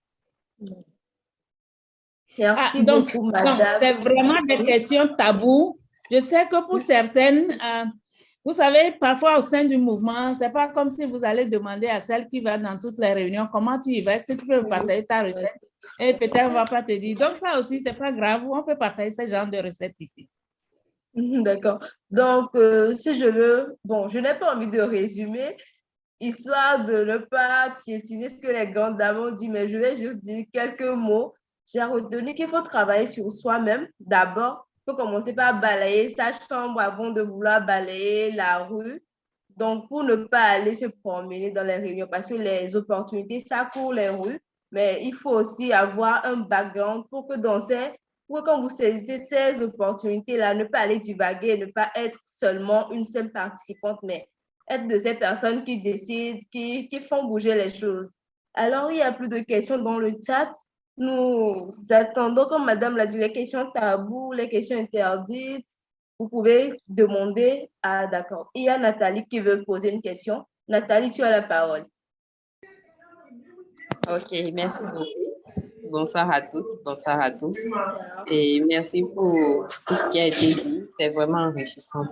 Merci beaucoup, madame. C'est vraiment des questions taboues. Je sais que pour certaines, vous savez, parfois au sein du mouvement, ce n'est pas comme si vous allez demander à celle qui va dans toutes les réunions, comment tu y vas, est-ce que tu peux me partager ta recette? Et peut-être on ne va pas te dire. Donc ça aussi, ce n'est pas grave, on peut partager ce genre de recettes ici. D'accord. Donc, si je veux, bon, je n'ai pas envie de résumer, histoire de ne pas piétiner ce que les grandes dames ont dit, mais je vais juste dire quelques mots. J'ai retenu qu'il faut travailler sur soi-même. D'abord, il faut commencer par balayer sa chambre avant de vouloir balayer la rue. Donc, pour ne pas aller se promener dans les réunions, parce que les opportunités, ça court les rues, mais il faut aussi avoir un background pour que quand vous saisissez ces opportunités-là, ne pas aller divaguer, ne pas être seulement une seule participante, mais être de ces personnes qui décident, qui font bouger les choses. Alors, il n'y a plus de questions dans le chat. Nous attendons, comme madame l'a dit, les questions tabous, les questions interdites. Vous pouvez demander. Ah, d'accord. Il y a Nathalie qui veut poser une question. Nathalie, tu as la parole. Ok, merci beaucoup. Bonsoir à toutes, bonsoir à tous. Et merci pour tout ce qui a été dit. C'est vraiment enrichissant.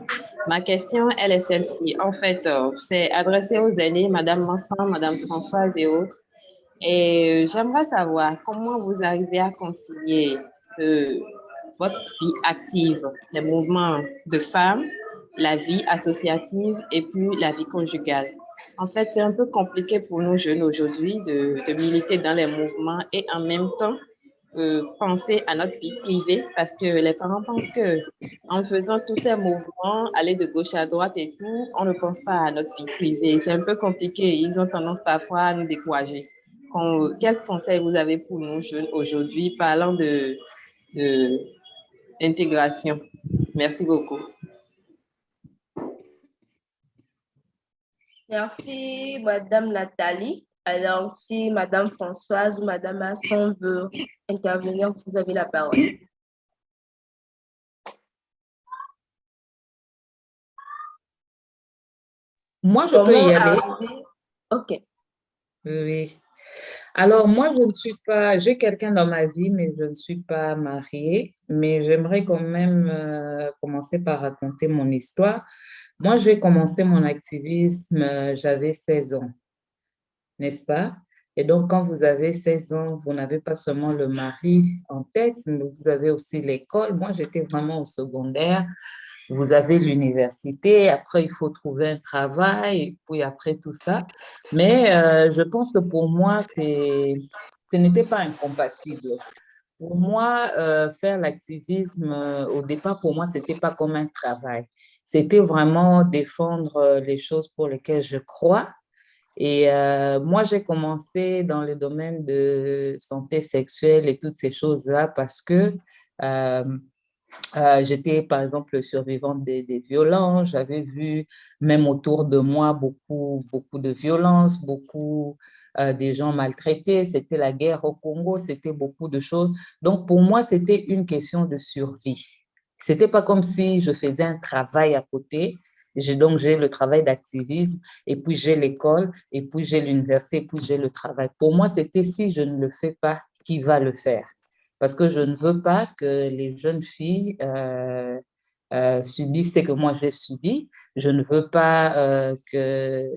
Ma question, elle est celle-ci. En fait, c'est adressé aux aînés, Madame Manson, Madame Françoise et autres. Et j'aimerais savoir comment vous arrivez à concilier votre vie active, les mouvements de femmes, la vie associative et puis la vie conjugale. En fait, c'est un peu compliqué pour nous jeunes aujourd'hui de militer dans les mouvements et en même temps penser à notre vie privée parce que les parents pensent que en faisant tous ces mouvements, aller de gauche à droite et tout, on ne pense pas à notre vie privée. C'est un peu compliqué. Ils ont tendance parfois à nous décourager. Quel conseil vous avez pour nous jeunes aujourd'hui parlant d'intégration? Merci beaucoup. Merci, Madame Nathalie. Alors, si Madame Françoise ou Madame Masson veut intervenir, vous avez la parole. Moi, je peux y aller. OK. Oui. Alors, moi, je ne suis pas, j'ai quelqu'un dans ma vie, mais je ne suis pas mariée. Mais j'aimerais quand même commencer par raconter mon histoire. Moi, j'ai commencé mon activisme, j'avais 16 ans, n'est-ce pas? Et donc, quand vous avez 16 ans, vous n'avez pas seulement le mari en tête, mais vous avez aussi l'école. Moi, j'étais vraiment au secondaire. Vous avez l'université, après, il faut trouver un travail, et puis après tout ça. Mais je pense que pour moi, ce n'était pas incompatible. Pour moi, faire l'activisme, au départ, pour moi, ce n'était pas comme un travail. C'était vraiment défendre les choses pour lesquelles je crois. Et moi, j'ai commencé dans le domaine de santé sexuelle et toutes ces choses-là parce que j'étais, par exemple, survivante des violences. J'avais vu, même autour de moi, beaucoup de violences, beaucoup des gens maltraités. C'était la guerre au Congo, c'était beaucoup de choses. Donc, pour moi, c'était une question de survie. C'était pas comme si je faisais un travail à côté. Donc, j'ai le travail d'activisme, et puis j'ai l'école, et puis j'ai l'université, et puis j'ai le travail. Pour moi, c'était si je ne le fais pas, qui va le faire? Parce que je ne veux pas que les jeunes filles subissent ce que moi j'ai subi. Je ne veux pas que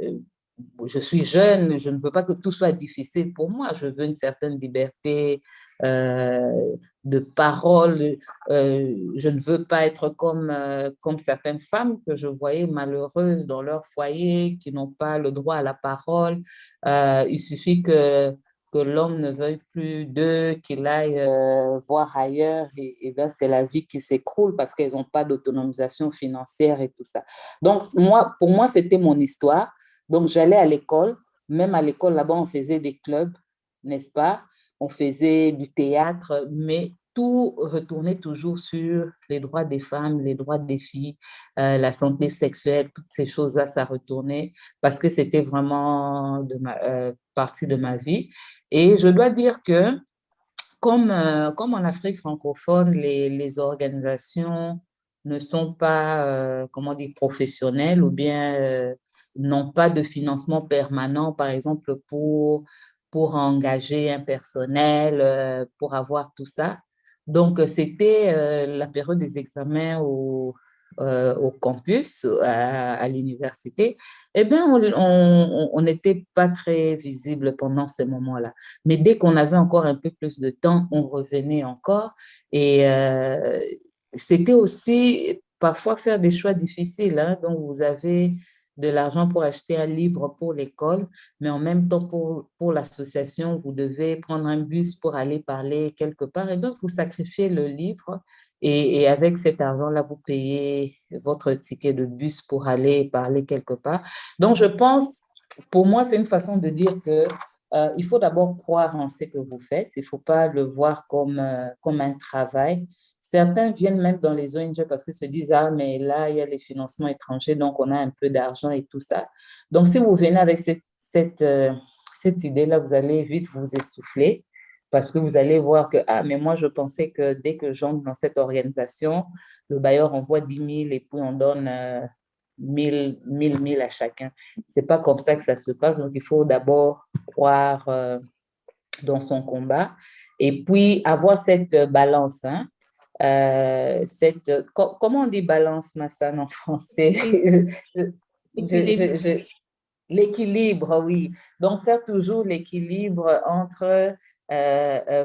je suis jeune, je ne veux pas que tout soit difficile pour moi. Je veux une certaine liberté de parole. Je ne veux pas être comme certaines femmes que je voyais malheureuses dans leur foyer, qui n'ont pas le droit à la parole. Il suffit que l'homme ne veuille plus d'eux, qu'il aille voir ailleurs, et bien c'est la vie qui s'écroule parce qu'elles n'ont pas d'autonomisation financière et tout ça. Donc, pour moi, c'était mon histoire. Donc, j'allais à l'école. Même à l'école, là-bas, on faisait des clubs, n'est-ce pas? On faisait du théâtre, mais tout retournait toujours sur les droits des femmes, les droits des filles, la santé sexuelle, toutes ces choses-là, ça retournait parce que c'était vraiment partie de ma vie. Et je dois dire que, comme en Afrique francophone, les organisations ne sont pas, comment dire, professionnelles ou bien n'ont pas de financement permanent, par exemple, pour engager un personnel, pour avoir tout ça. Donc, c'était la période des examens au campus, à l'université. Eh bien, on n'était pas très visible pendant ces moments-là. Mais dès qu'on avait encore un peu plus de temps, on revenait encore. Et c'était aussi parfois faire des choix difficiles, hein. Donc, vous avez de l'argent pour acheter un livre pour l'école, mais en même temps, pour l'association, vous devez prendre un bus pour aller parler quelque part. Et donc, vous sacrifiez le livre et avec cet argent-là, vous payez votre ticket de bus pour aller parler quelque part. Donc, je pense, pour moi, c'est une façon de dire que il faut d'abord croire en ce que vous faites. Il ne faut pas le voir comme un travail. Certains viennent même dans les ONG parce qu'ils se disent, ah, mais là, il y a les financements étrangers, donc on a un peu d'argent et tout ça. Donc, si vous venez avec cette idée-là, vous allez vite vous essouffler parce que vous allez voir que, ah, mais moi, je pensais que dès que j'entre dans cette organisation, le bailleur envoie 10 000 et puis on donne 1000 à chacun. Ce n'est pas comme ça que ça se passe. Donc, il faut d'abord croire dans son combat et puis avoir cette balance, hein. Comment on dit balance, Massan, en français? L'équilibre, oui. Donc, faire toujours l'équilibre entre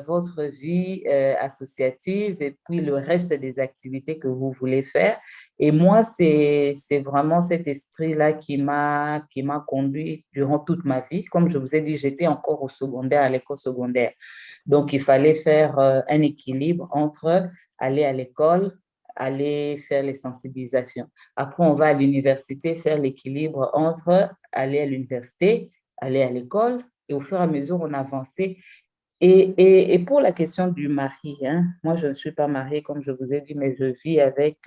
votre vie associative et puis le reste des activités que vous voulez faire. Et moi, c'est vraiment cet esprit-là qui m'a conduit durant toute ma vie. Comme je vous ai dit, j'étais encore au secondaire, à l'école secondaire. Donc, il fallait faire un équilibre entre aller à l'école, aller faire les sensibilisations. Après, on va à l'université faire l'équilibre entre aller à l'université, aller à l'école, et au fur et à mesure, on avançait. Et pour la question du mari, hein, moi, je ne suis pas mariée, comme je vous ai dit, mais je vis avec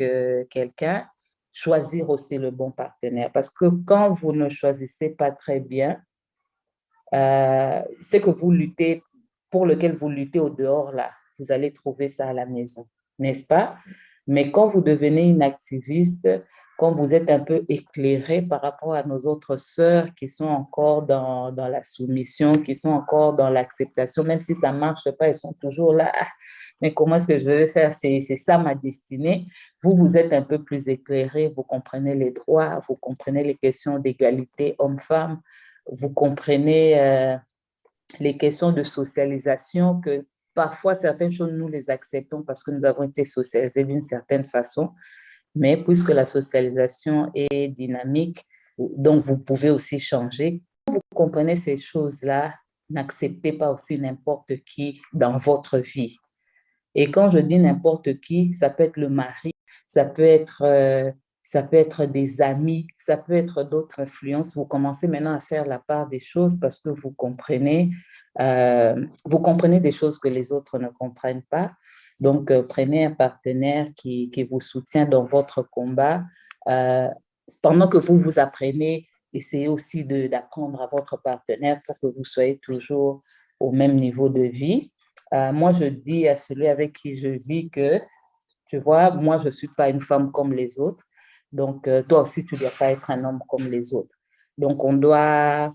quelqu'un. Choisir aussi le bon partenaire, parce que quand vous ne choisissez pas très bien, c'est que vous luttez, pour lequel vous luttez au dehors, là, vous allez trouver ça à la maison, n'est-ce pas? Mais quand vous devenez une activiste, quand vous êtes un peu éclairé par rapport à nos autres sœurs qui sont encore dans la soumission, qui sont encore dans l'acceptation, même si ça ne marche pas, elles sont toujours là. Mais comment est-ce que je vais faire? C'est ça ma destinée. Vous êtes un peu plus éclairé, vous comprenez les droits, vous comprenez les questions d'égalité homme-femme, vous comprenez les questions de socialisation que parfois, certaines choses, nous les acceptons parce que nous avons été socialisés d'une certaine façon, mais puisque la socialisation est dynamique, donc vous pouvez aussi changer. Vous comprenez ces choses-là, n'acceptez pas aussi n'importe qui dans votre vie. Et quand je dis n'importe qui, ça peut être le mari, ça peut être des amis, ça peut être d'autres influences. Vous commencez maintenant à faire la part des choses parce que vous comprenez des choses que les autres ne comprennent pas. Donc, prenez un partenaire qui vous soutient dans votre combat. Pendant que vous apprenez, essayez aussi d'apprendre à votre partenaire pour que vous soyez toujours au même niveau de vie. Moi, je dis à celui avec qui je vis que, tu vois, moi, je ne suis pas une femme comme les autres. Donc, toi aussi, tu ne dois pas être un homme comme les autres. Donc, on doit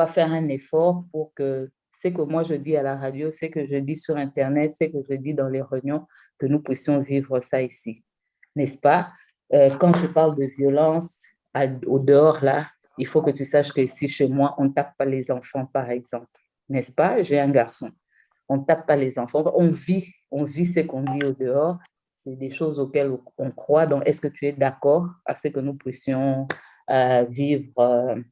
faire un effort pour que ce que moi je dis à la radio, ce que je dis sur Internet, ce que je dis dans les réunions, que nous puissions vivre ça ici. N'est-ce pas? Quand je parle de violence au dehors, là, Il faut que tu saches que ici, chez moi, on ne tape pas les enfants, par exemple. N'est-ce pas? J'ai un garçon. On ne tape pas les enfants. On vit ce qu'on dit au dehors. C'est des choses auxquelles on croit. Donc, est-ce que tu es d'accord à ce que nous puissions vivre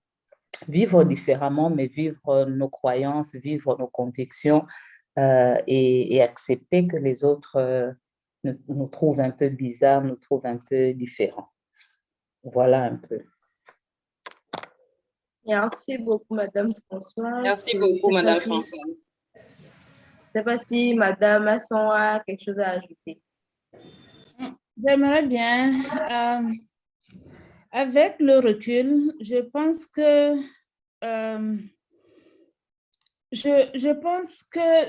différemment, mais vivre nos croyances, vivre nos convictions et accepter que les autres nous trouvent un peu bizarres, nous trouvent un peu différents. Voilà un peu. Merci beaucoup, Madame Françoise. Merci beaucoup, Madame Françoise. Je ne sais pas si Madame Masson a quelque chose à ajouter. J'aimerais bien, avec le recul, je pense que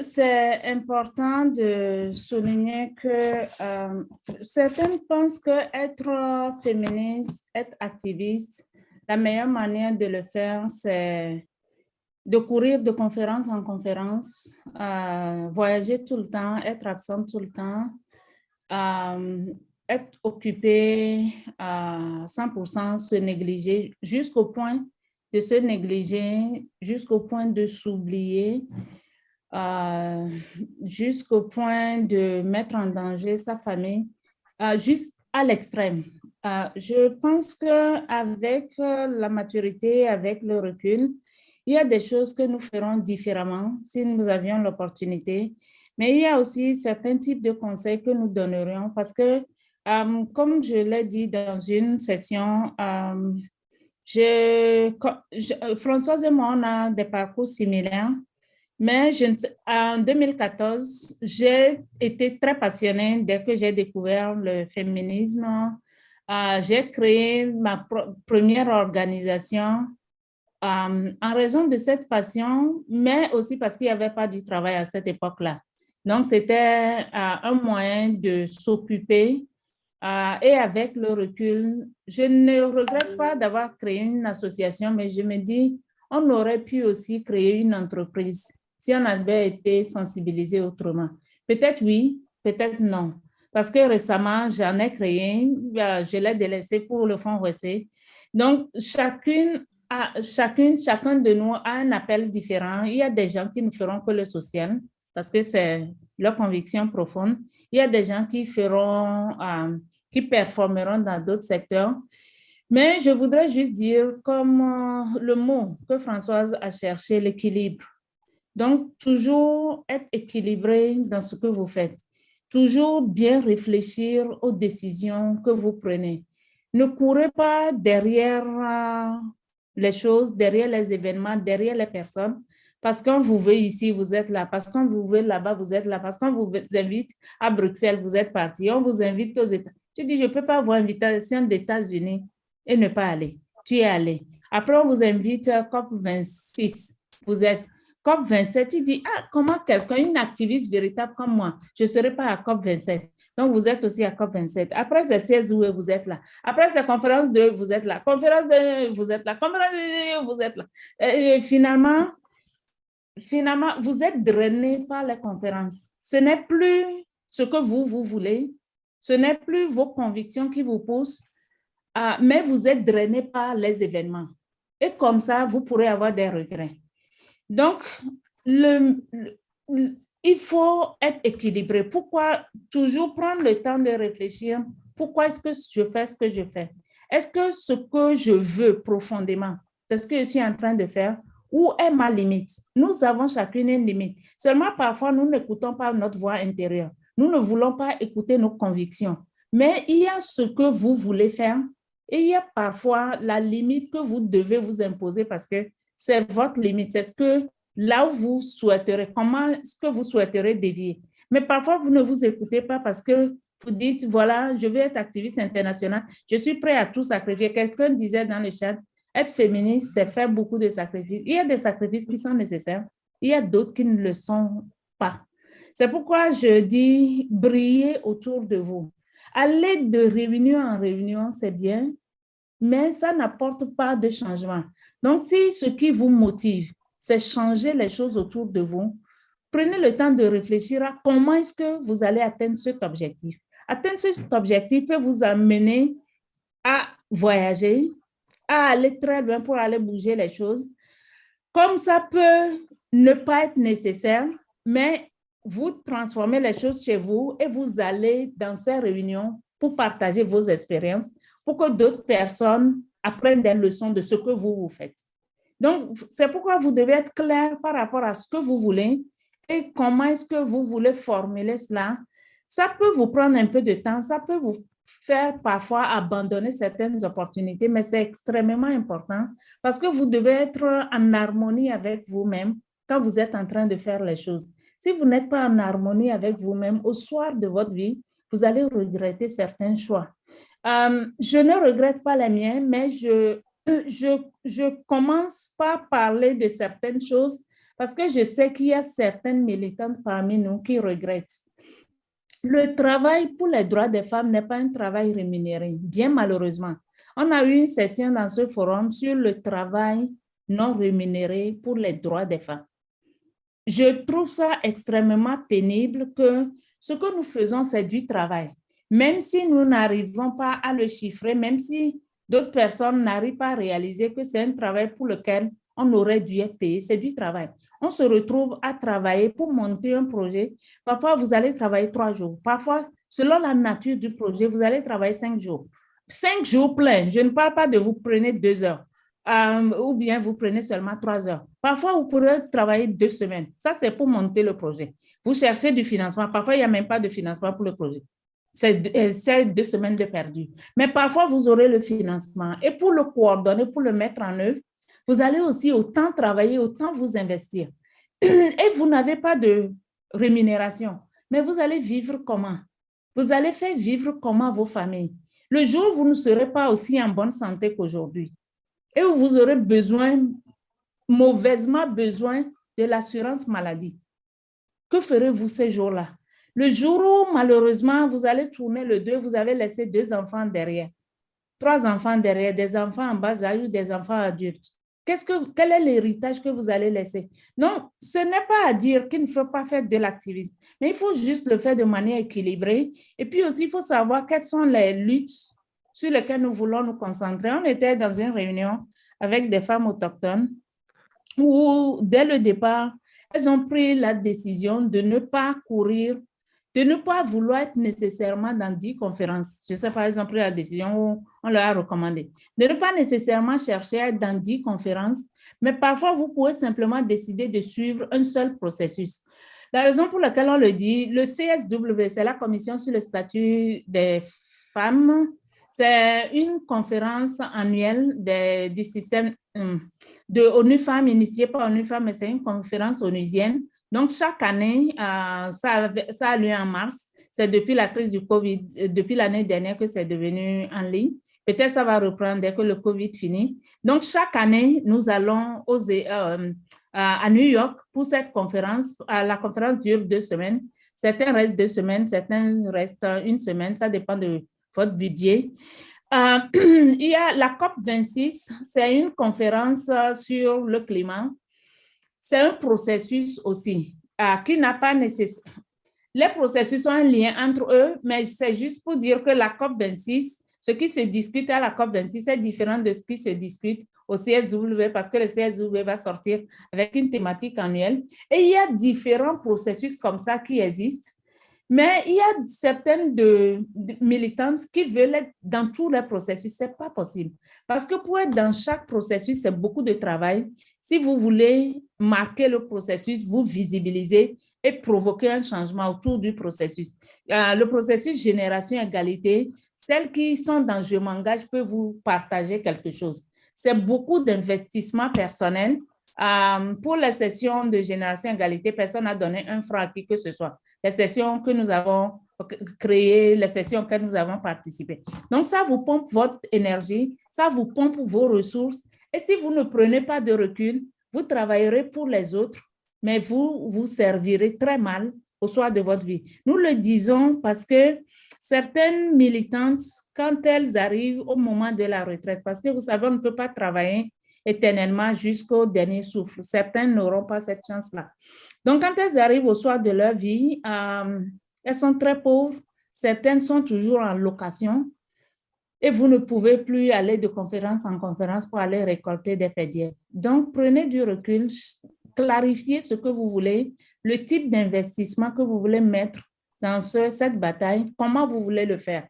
c'est important de souligner que certaines pensent qu'être féministe, être activiste, la meilleure manière de le faire, c'est de courir de conférence en conférence, voyager tout le temps, être absente tout le temps, être occupé à 100%, se négliger jusqu'au point de se négliger, jusqu'au point de s'oublier, jusqu'au point de mettre en danger sa famille, jusqu'à l'extrême. Je pense qu'avec la maturité, avec le recul, il y a des choses que nous ferons différemment si nous avions l'opportunité. Mais il y a aussi certains types de conseils que nous donnerions parce que, comme je l'ai dit dans une session, Françoise et moi, on a des parcours similaires, mais en 2014, j'ai été très passionnée dès que j'ai découvert le féminisme. J'ai créé ma première organisation en raison de cette passion, mais aussi parce qu'il n'y avait pas du travail à cette époque-là. Donc, c'était un moyen de s'occuper. Et avec le recul, je ne regrette pas d'avoir créé une association, mais je me dis, on aurait pu aussi créer une entreprise si on avait été sensibilisé autrement. Peut-être oui, peut-être non. Parce que récemment, j'en ai créé, je l'ai délaissé pour le fonds RECE. Donc, chacun de nous a un appel différent. Il y a des gens qui ne feront que le social parce que c'est leur conviction profonde. Il y a des gens qui qui performeront dans d'autres secteurs. Mais je voudrais juste dire, comme le mot que Françoise a cherché, l'équilibre. Donc, toujours être équilibré dans ce que vous faites. Toujours bien réfléchir aux décisions que vous prenez. Ne courez pas derrière les choses, derrière les événements, derrière les personnes. Parce qu'on vous veut ici, vous êtes là. Parce qu'on vous veut là-bas, vous êtes là. Parce qu'on vous invite à Bruxelles, vous êtes parti. On vous invite aux États. Tu dis, je ne peux pas avoir invitation des États-Unis et ne pas aller. Tu es allé. Après, on vous invite à COP26. Vous êtes COP27. Tu dis, comment quelqu'un, une activiste véritable comme moi, je ne serai pas à COP27. Donc, vous êtes aussi à COP27. Après, c'est 16 août, vous êtes là. Après, c'est conférence 2, vous êtes là. Conférence 2, vous êtes là. Conférence 2, vous êtes là. Et finalement, vous êtes drainé par les conférences. Ce n'est plus ce que vous voulez. Ce n'est plus vos convictions qui vous poussent, mais vous êtes drainé par les événements. Et comme ça, vous pourrez avoir des regrets. Donc, il faut être équilibré. Pourquoi toujours prendre le temps de réfléchir? Pourquoi est-ce que je fais ce que je fais? Est-ce que ce que je veux profondément, c'est ce que je suis en train de faire? Où est ma limite? Nous avons chacune une limite. Seulement, parfois, nous n'écoutons pas notre voix intérieure. Nous ne voulons pas écouter nos convictions. Mais il y a ce que vous voulez faire et il y a parfois la limite que vous devez vous imposer parce que c'est votre limite. C'est ce que là où vous souhaiterez, comment est-ce que vous souhaiterez dévier. Mais parfois, vous ne vous écoutez pas parce que vous dites, voilà, je veux être activiste international, je suis prêt à tout sacrifier. Quelqu'un disait dans le chat, être féministe, c'est faire beaucoup de sacrifices. Il y a des sacrifices qui sont nécessaires. Il y a d'autres qui ne le sont pas. C'est pourquoi je dis briller autour de vous. Aller de réunion en réunion, c'est bien, mais ça n'apporte pas de changement. Donc, si ce qui vous motive, c'est changer les choses autour de vous, prenez le temps de réfléchir à comment est-ce que vous allez atteindre cet objectif. Atteindre cet objectif peut vous amener à voyager, à aller très loin pour aller bouger les choses. Comme ça peut ne pas être nécessaire, mais vous transformez les choses chez vous et vous allez dans ces réunions pour partager vos expériences, pour que d'autres personnes apprennent des leçons de ce que vous faites. Donc, c'est pourquoi vous devez être clair par rapport à ce que vous voulez et comment est-ce que vous voulez formuler cela. Ça peut vous prendre un peu de temps, ça peut vous faire parfois abandonner certaines opportunités, mais c'est extrêmement important parce que vous devez être en harmonie avec vous-même quand vous êtes en train de faire les choses. Si vous n'êtes pas en harmonie avec vous-même, au soir de votre vie, vous allez regretter certains choix. Je ne regrette pas les miens, mais je commence par parler de certaines choses parce que je sais qu'il y a certaines militantes parmi nous qui regrettent. Le travail pour les droits des femmes n'est pas un travail rémunéré, bien malheureusement. On a eu une session dans ce forum sur le travail non rémunéré pour les droits des femmes. Je trouve ça extrêmement pénible que ce que nous faisons, c'est du travail. Même si nous n'arrivons pas à le chiffrer, même si d'autres personnes n'arrivent pas à réaliser que c'est un travail pour lequel on aurait dû être payé, c'est du travail. On se retrouve à travailler pour monter un projet. Parfois, vous allez travailler 3 jours. Parfois, selon la nature du projet, vous allez travailler 5 jours. 5 jours pleins. Je ne parle pas de vous prenez 2 heures. Ou bien vous prenez seulement 3 heures. Parfois, vous pourrez travailler 2 semaines. Ça, c'est pour monter le projet. Vous cherchez du financement. Parfois, il n'y a même pas de financement pour le projet. C'est 2 semaines de perdu. Mais parfois, vous aurez le financement. Et pour le coordonner, pour le mettre en œuvre, vous allez aussi autant travailler, autant vous investir. Et vous n'avez pas de rémunération. Mais vous allez vivre comment? Vous allez faire vivre comment vos familles? Le jour où vous ne serez pas aussi en bonne santé qu'aujourd'hui et où vous aurez mauvaisement besoin de l'assurance maladie, que ferez-vous ces jours-là? Le jour où, malheureusement, vous allez tourner le dos, vous avez laissé 2 enfants derrière, 3 enfants derrière, des enfants en bas âge ou des enfants adultes. Quel est l'héritage que vous allez laisser? Non, ce n'est pas à dire qu'il ne faut pas faire de l'activisme, mais il faut juste le faire de manière équilibrée. Et puis aussi, il faut savoir quelles sont les luttes sur lesquelles nous voulons nous concentrer. On était dans une réunion avec des femmes autochtones où, dès le départ, elles ont pris la décision de ne pas courir, de ne pas vouloir être nécessairement dans 10 conférences. Je ne sais pas, elles ont pris la décision où on leur a recommandé. De ne pas nécessairement chercher à être dans 10 conférences, mais parfois, vous pouvez simplement décider de suivre un seul processus. La raison pour laquelle on le dit, le CSW, c'est la Commission sur le statut des femmes. C'est une conférence annuelle du système de ONU Femmes, initiée par ONU Femmes, mais c'est une conférence onusienne. Donc, chaque année, ça a lieu en mars. C'est depuis la crise du COVID, depuis l'année dernière que c'est devenu en ligne. Peut-être ça va reprendre dès que le COVID finit. Donc, chaque année, nous allons à New York pour cette conférence. La conférence dure 2 semaines. Certains restent 2 semaines, certains restent 1 semaine. Ça dépend de votre budget. Il y a la COP26, c'est une conférence sur le climat. C'est un processus aussi qui n'a pas nécessairement... Les processus ont un lien entre eux, mais c'est juste pour dire que la COP26, ce qui se discute à la COP26 est différent de ce qui se discute au CSW parce que le CSW va sortir avec une thématique annuelle. Et il y a différents processus comme ça qui existent. Mais il y a certaines militantes qui veulent être dans tous les processus. Ce n'est pas possible. Parce que pour être dans chaque processus, c'est beaucoup de travail. Si vous voulez marquer le processus, vous visibilisez et provoquer un changement autour du processus. Le processus Génération Égalité, celles qui sont dans Je m'engage peuvent vous partager quelque chose. C'est beaucoup d'investissement personnel. Pour les sessions de Génération Égalité, personne n'a donné 1 franc à qui que ce soit. Les sessions que nous avons créées, les sessions auxquelles nous avons participé. Donc, ça vous pompe votre énergie, ça vous pompe vos ressources. Et si vous ne prenez pas de recul, vous travaillerez pour les autres, mais vous vous servirez très mal au soir de votre vie. Nous le disons parce que certaines militantes, quand elles arrivent au moment de la retraite, parce que vous savez, on ne peut pas travailler éternellement jusqu'au dernier souffle. Certains n'auront pas cette chance-là. Donc, quand elles arrivent au soir de leur vie, elles sont très pauvres. Certaines sont toujours en location. et vous ne pouvez plus aller de conférence en conférence pour aller récolter des PDF. Donc, prenez du recul, clarifiez ce que vous voulez, le type d'investissement que vous voulez mettre dans cette bataille, comment vous voulez le faire.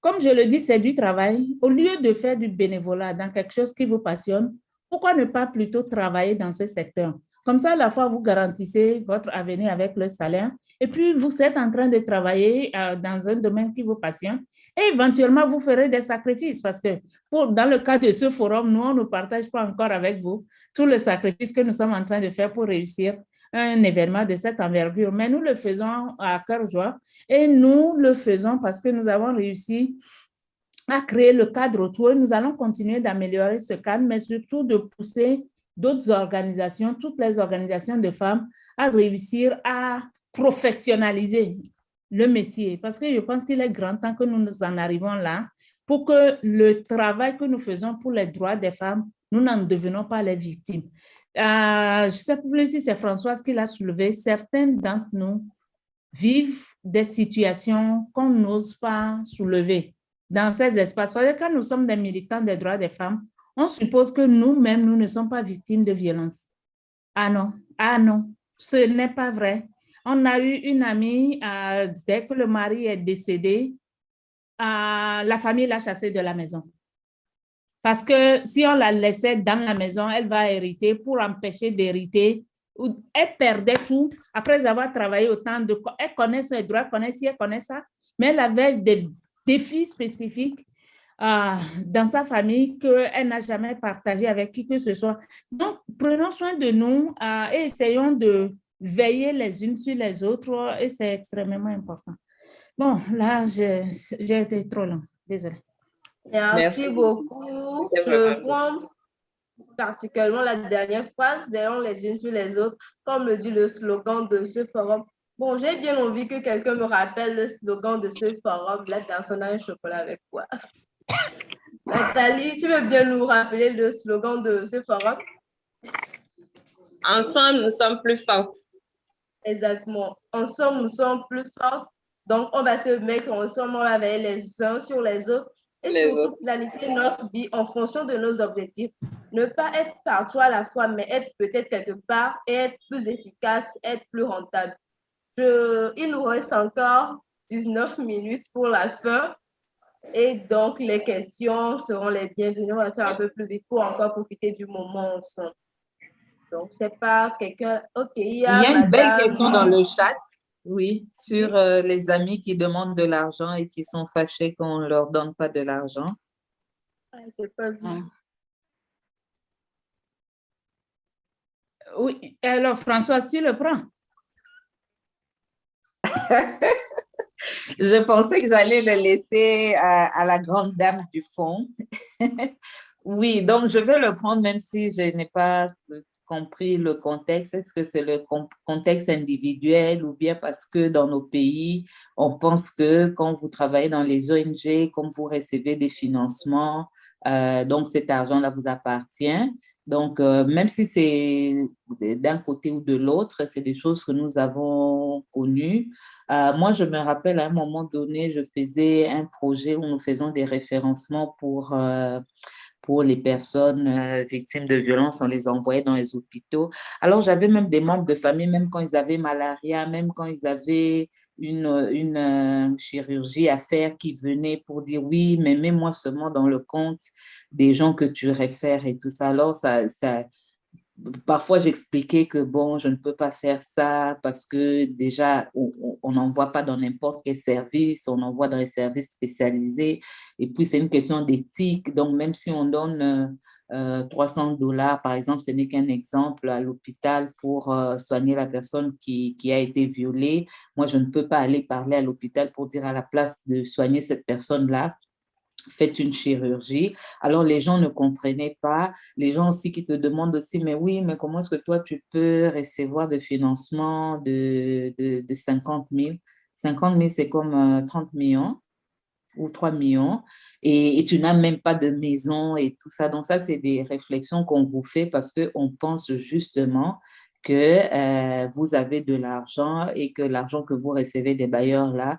Comme je le dis, c'est du travail. Au lieu de faire du bénévolat dans quelque chose qui vous passionne, pourquoi ne pas plutôt travailler dans ce secteur? Comme ça, à la fois, vous garantissez votre avenir avec le salaire et puis vous êtes en train de travailler dans un domaine qui vous passionne et éventuellement, vous ferez des sacrifices parce que dans le cas de ce forum, nous, on ne partage pas encore avec vous tout le sacrifice que nous sommes en train de faire pour réussir un événement de cette envergure. Mais nous le faisons à cœur joie et nous le faisons parce que nous avons réussi à créer le cadre autour. Nous allons continuer d'améliorer ce cadre, mais surtout de pousser d'autres organisations, toutes les organisations de femmes, à réussir à professionnaliser le métier. Parce que je pense qu'il est grand temps que nous en arrivons là pour que le travail que nous faisons pour les droits des femmes, nous n'en devenons pas les victimes. Je ne sais plus si c'est Françoise qui l'a soulevé. Certains d'entre nous vivent des situations qu'on n'ose pas soulever dans ces espaces. Parce que quand nous sommes des militants des droits des femmes, on suppose que nous-mêmes, nous ne sommes pas victimes de violence. Ah non, ce n'est pas vrai. On a eu une amie, dès que le mari est décédé, la famille l'a chassée de la maison. Parce que si on la laissait dans la maison, elle va hériter. Pour empêcher d'hériter, elle perdait tout après avoir travaillé autant de... Elle connaît ses droits, elle connaît ci, elle connaît ça, mais elle avait des défis spécifiques dans sa famille qu'elle n'a jamais partagé avec qui que ce soit. Donc, prenons soin de nous et essayons de veiller les unes sur les autres et c'est extrêmement important. Bon, là, j'ai été trop long. Désolée. Merci beaucoup. Je prends particulièrement la dernière phrase, veillons les unes sur les autres, comme le dit le slogan de ce forum. Bon, j'ai bien envie que quelqu'un me rappelle le slogan de ce forum. La personne a un chocolat avec quoi? Nathalie, tu veux bien nous rappeler le slogan de ce forum? Ensemble, nous sommes plus fortes. Exactement. Ensemble, nous sommes plus fortes. Donc, on va se mettre ensemble, on va veiller les uns sur les autres et surtout planifier notre vie en fonction de nos objectifs. Ne pas être partout à la fois, mais être peut-être quelque part et être plus efficace, être plus rentable. Il nous reste encore 19 minutes pour la fin. Et donc, les questions seront les bienvenues. On va faire un peu plus vite pour encore profiter du moment ensemble. Donc, c'est pas quelqu'un... OK, il y a une belle question dans le chat, oui, sur les amis qui demandent de l'argent et qui sont fâchés qu'on ne leur donne pas de l'argent. C'est pas vu. Oui, alors Françoise, tu le prends? Je pensais que j'allais le laisser à la grande dame du fond. Oui, donc je vais le prendre même si je n'ai pas compris le contexte. Est-ce que c'est le contexte individuel ou bien parce que dans nos pays, on pense que quand vous travaillez dans les ONG, comme vous recevez des financements, donc cet argent-là vous appartient. Donc, même si c'est d'un côté ou de l'autre, c'est des choses que nous avons connues. Moi, je me rappelle à un moment donné, je faisais un projet où nous faisons des référencements pour les personnes victimes de violences. On les envoyait dans les hôpitaux. Alors, j'avais même des membres de famille, même quand ils avaient malaria, même quand ils avaient une chirurgie à faire, qui venaient pour dire oui, mais mets-moi seulement dans le compte des gens que tu réfères et tout ça. Alors, parfois, j'expliquais que bon, je ne peux pas faire ça parce que déjà, on n'envoie pas dans n'importe quel service, on envoie dans les services spécialisés. Et puis, c'est une question d'éthique. Donc, même si on donne $300, par exemple, ce n'est qu'un exemple à l'hôpital pour soigner la personne qui a été violée. Moi, je ne peux pas aller parler à l'hôpital pour dire à la place de soigner cette personne-là, faites une chirurgie. Alors, les gens ne comprenaient pas. Les gens aussi qui te demandent aussi, mais oui, mais comment est-ce que toi, tu peux recevoir de financement de 50 000? 50 000, c'est comme 30 millions ou 3 millions et tu n'as même pas de maison et tout ça. Donc, ça, c'est des réflexions qu'on vous fait parce qu'on pense justement que vous avez de l'argent et que l'argent que vous recevez des bailleurs là,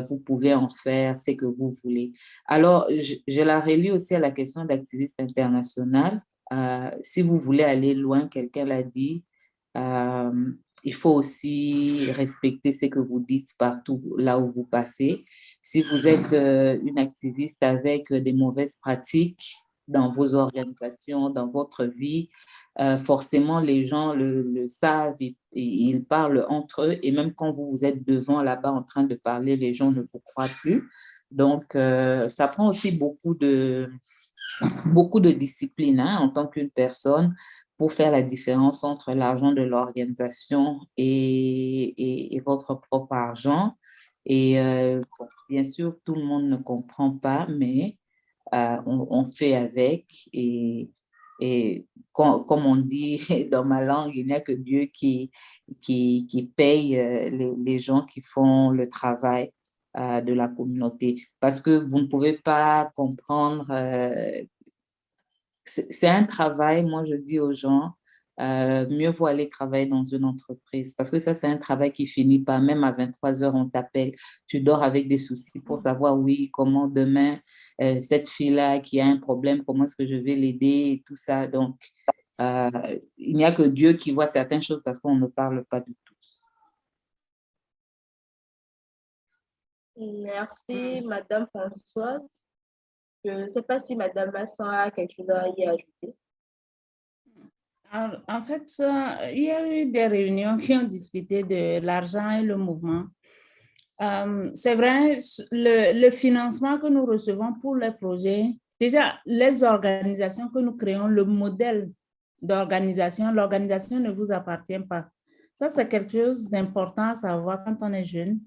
vous pouvez en faire ce que vous voulez. Alors, je la relie aussi à la question d'activiste international. Si vous voulez aller loin, quelqu'un l'a dit, il faut aussi respecter ce que vous dites partout là où vous passez. Si vous êtes une activiste avec des mauvaises pratiques dans vos organisations, dans votre vie, forcément les gens le savent, ils parlent entre eux et même quand vous êtes devant là-bas en train de parler, les gens ne vous croient plus. Donc, ça prend aussi beaucoup de discipline en tant qu'une personne pour faire la différence entre l'argent de l'organisation et votre propre argent. Et bon, bien sûr, tout le monde ne comprend pas, mais on fait avec. Et comme on dit dans ma langue, il n'y a que Dieu qui paye les gens qui font le travail de la communauté. Parce que vous ne pouvez pas comprendre, c'est un travail, moi je dis aux gens, mieux vaut aller travailler dans une entreprise parce que ça, c'est un travail qui finit pas. Même à 23 heures, on t'appelle. Tu dors avec des soucis pour savoir, oui, comment demain, cette fille-là qui a un problème, comment est-ce que je vais l'aider et tout ça. Donc, il n'y a que Dieu qui voit certaines choses parce qu'on ne parle pas du tout. Merci, Madame Françoise. Je ne sais pas si Madame Masson a quelque chose à y ajouter. En fait, il y a eu des réunions qui ont discuté de l'argent et le mouvement. C'est vrai, le financement que nous recevons pour les projets, déjà, les organisations que nous créons, le modèle d'organisation, l'organisation ne vous appartient pas. Ça, c'est quelque chose d'important à savoir quand on est jeune.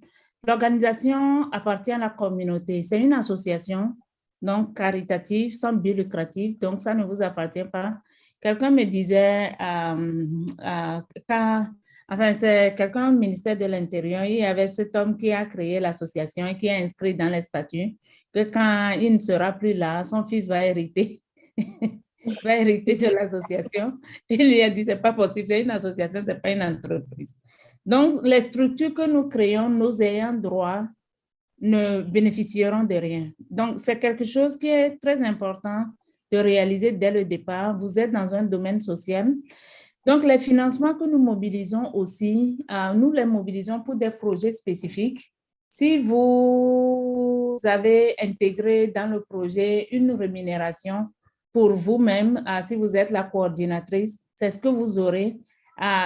L'organisation appartient à la communauté. C'est une association, donc caritative, sans but lucratif, donc ça ne vous appartient pas. Quelqu'un me disait, c'est quelqu'un au ministère de l'Intérieur, il y avait cet homme qui a créé l'association et qui a inscrit dans les statuts que quand il ne sera plus là, son fils va hériter, va hériter de l'association. Il lui a dit, c'est pas possible, c'est une association, c'est pas une entreprise. Donc, les structures que nous créons, nos ayants droit, ne bénéficieront de rien. Donc, c'est quelque chose qui est très important de réaliser dès le départ. Vous êtes dans un domaine social. Donc, les financements que nous mobilisons aussi, nous les mobilisons pour des projets spécifiques. Si vous avez intégré dans le projet une rémunération pour vous-même, si vous êtes la coordinatrice, c'est ce que vous aurez.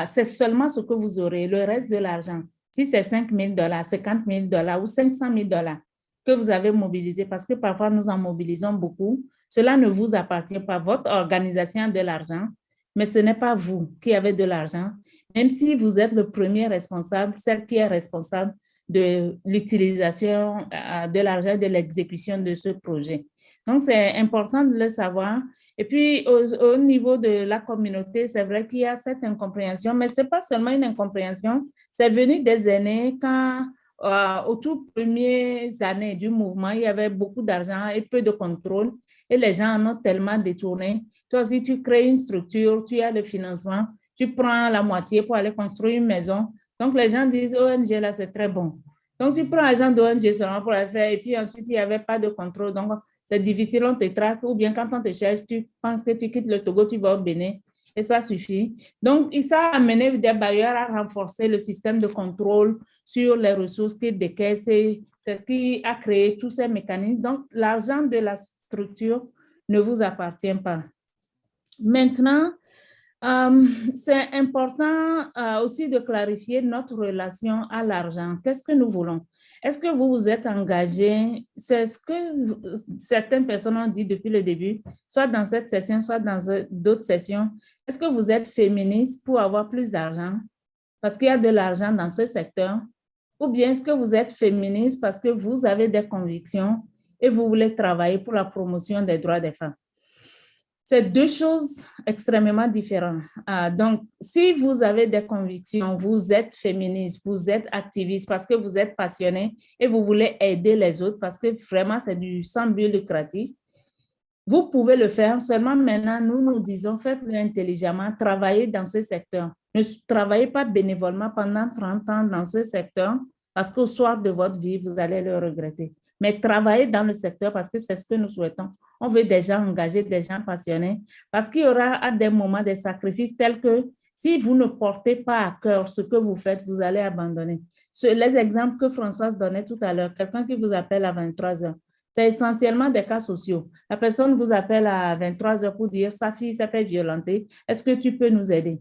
C'est seulement ce que vous aurez, le reste de l'argent. Si c'est $5 000, $50 000 ou $500 000 que vous avez mobilisé, parce que parfois nous en mobilisons beaucoup, cela ne vous appartient pas. Votre organisation a de l'argent, mais ce n'est pas vous qui avez de l'argent. Même si vous êtes le premier responsable, celle qui est responsable de l'utilisation de l'argent, de l'exécution de ce projet. Donc, c'est important de le savoir. Et puis, au niveau de la communauté, c'est vrai qu'il y a cette incompréhension, mais ce n'est pas seulement une incompréhension, c'est venu des années quand, aux toutes premières années du mouvement, il y avait beaucoup d'argent et peu de contrôle, et les gens en ont tellement détourné. Toi, si tu crées une structure, tu as le financement, tu prends la moitié pour aller construire une maison. Donc, les gens disent, ONG, là, c'est très bon. Donc, tu prends l'argent d'ONG seulement pour la faire, et puis ensuite, il n'y avait pas de contrôle. Donc, c'est difficile, on te traque, ou bien quand on te cherche, tu penses que tu quittes le Togo, tu vas au Bénin, et ça suffit. Donc, ça a amené des bailleurs à renforcer le système de contrôle sur les ressources qu'ils décaissent. C'est ce qui a créé tous ces mécanismes. Donc, l'argent de la structure ne vous appartient pas. Maintenant, c'est important aussi de clarifier notre relation à l'argent. Qu'est-ce que nous voulons? Est-ce que vous vous êtes engagé? C'est ce que certaines personnes ont dit depuis le début, soit dans cette session, soit dans d'autres sessions. Est-ce que vous êtes féministe pour avoir plus d'argent? Parce qu'il y a de l'argent dans ce secteur. Ou bien est-ce que vous êtes féministe parce que vous avez des convictions et vous voulez travailler pour la promotion des droits des femmes? C'est deux choses extrêmement différentes. Donc, si vous avez des convictions, vous êtes féministe, vous êtes activiste parce que vous êtes passionné et vous voulez aider les autres parce que vraiment, c'est du sans but lucratif, vous pouvez le faire. Seulement maintenant, nous disons, faites-le intelligemment, travaillez dans ce secteur. Ne travaillez pas bénévolement pendant 30 ans dans ce secteur parce qu'au soir de votre vie, vous allez le regretter. Mais travaillez dans le secteur parce que c'est ce que nous souhaitons. On veut des gens engagés, des gens passionnés, parce qu'il y aura à des moments des sacrifices tels que si vous ne portez pas à cœur ce que vous faites, vous allez abandonner. Les exemples que Françoise donnait tout à l'heure, quelqu'un qui vous appelle à 23 heures, c'est essentiellement des cas sociaux. La personne vous appelle à 23 heures pour dire sa fille s'est fait violenter, est-ce que tu peux nous aider?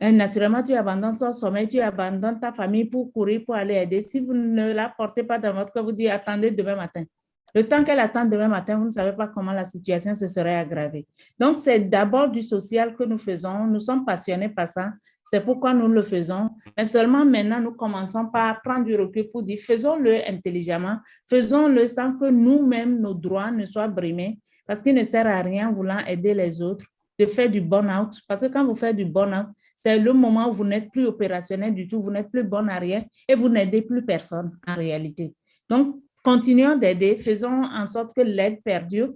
Et naturellement, tu abandonnes ton sommeil, tu abandonnes ta famille pour courir, pour aller aider. Si vous ne la portez pas dans votre cœur, vous dites attendez demain matin. Le temps qu'elle attend demain matin, vous ne savez pas comment la situation se serait aggravée. Donc, c'est d'abord du social que nous faisons. Nous sommes passionnés par ça. C'est pourquoi nous le faisons. Mais seulement maintenant, nous commençons par prendre du recul pour dire faisons-le intelligemment, faisons-le sans que nous-mêmes, nos droits ne soient brimés, parce qu'il ne sert à rien, voulant aider les autres, de faire du burn-out. Parce que quand vous faites du burn-out, c'est le moment où vous n'êtes plus opérationnel du tout, vous n'êtes plus bon à rien et vous n'aidez plus personne en réalité. Donc, continuons d'aider, faisons en sorte que l'aide perdure.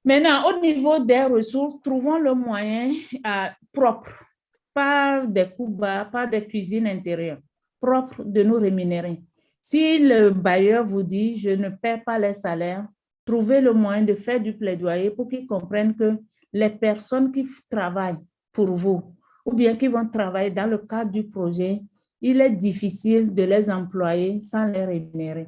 Maintenant, au niveau des ressources, trouvons le moyen propre, pas des coups bas, pas des cuisines intérieures, propre de nous rémunérer. Si le bailleur vous dit, je ne paie pas les salaires, trouvez le moyen de faire du plaidoyer pour qu'ils comprennent que les personnes qui travaillent pour vous, ou bien qui vont travailler dans le cadre du projet, il est difficile de les employer sans les rémunérer.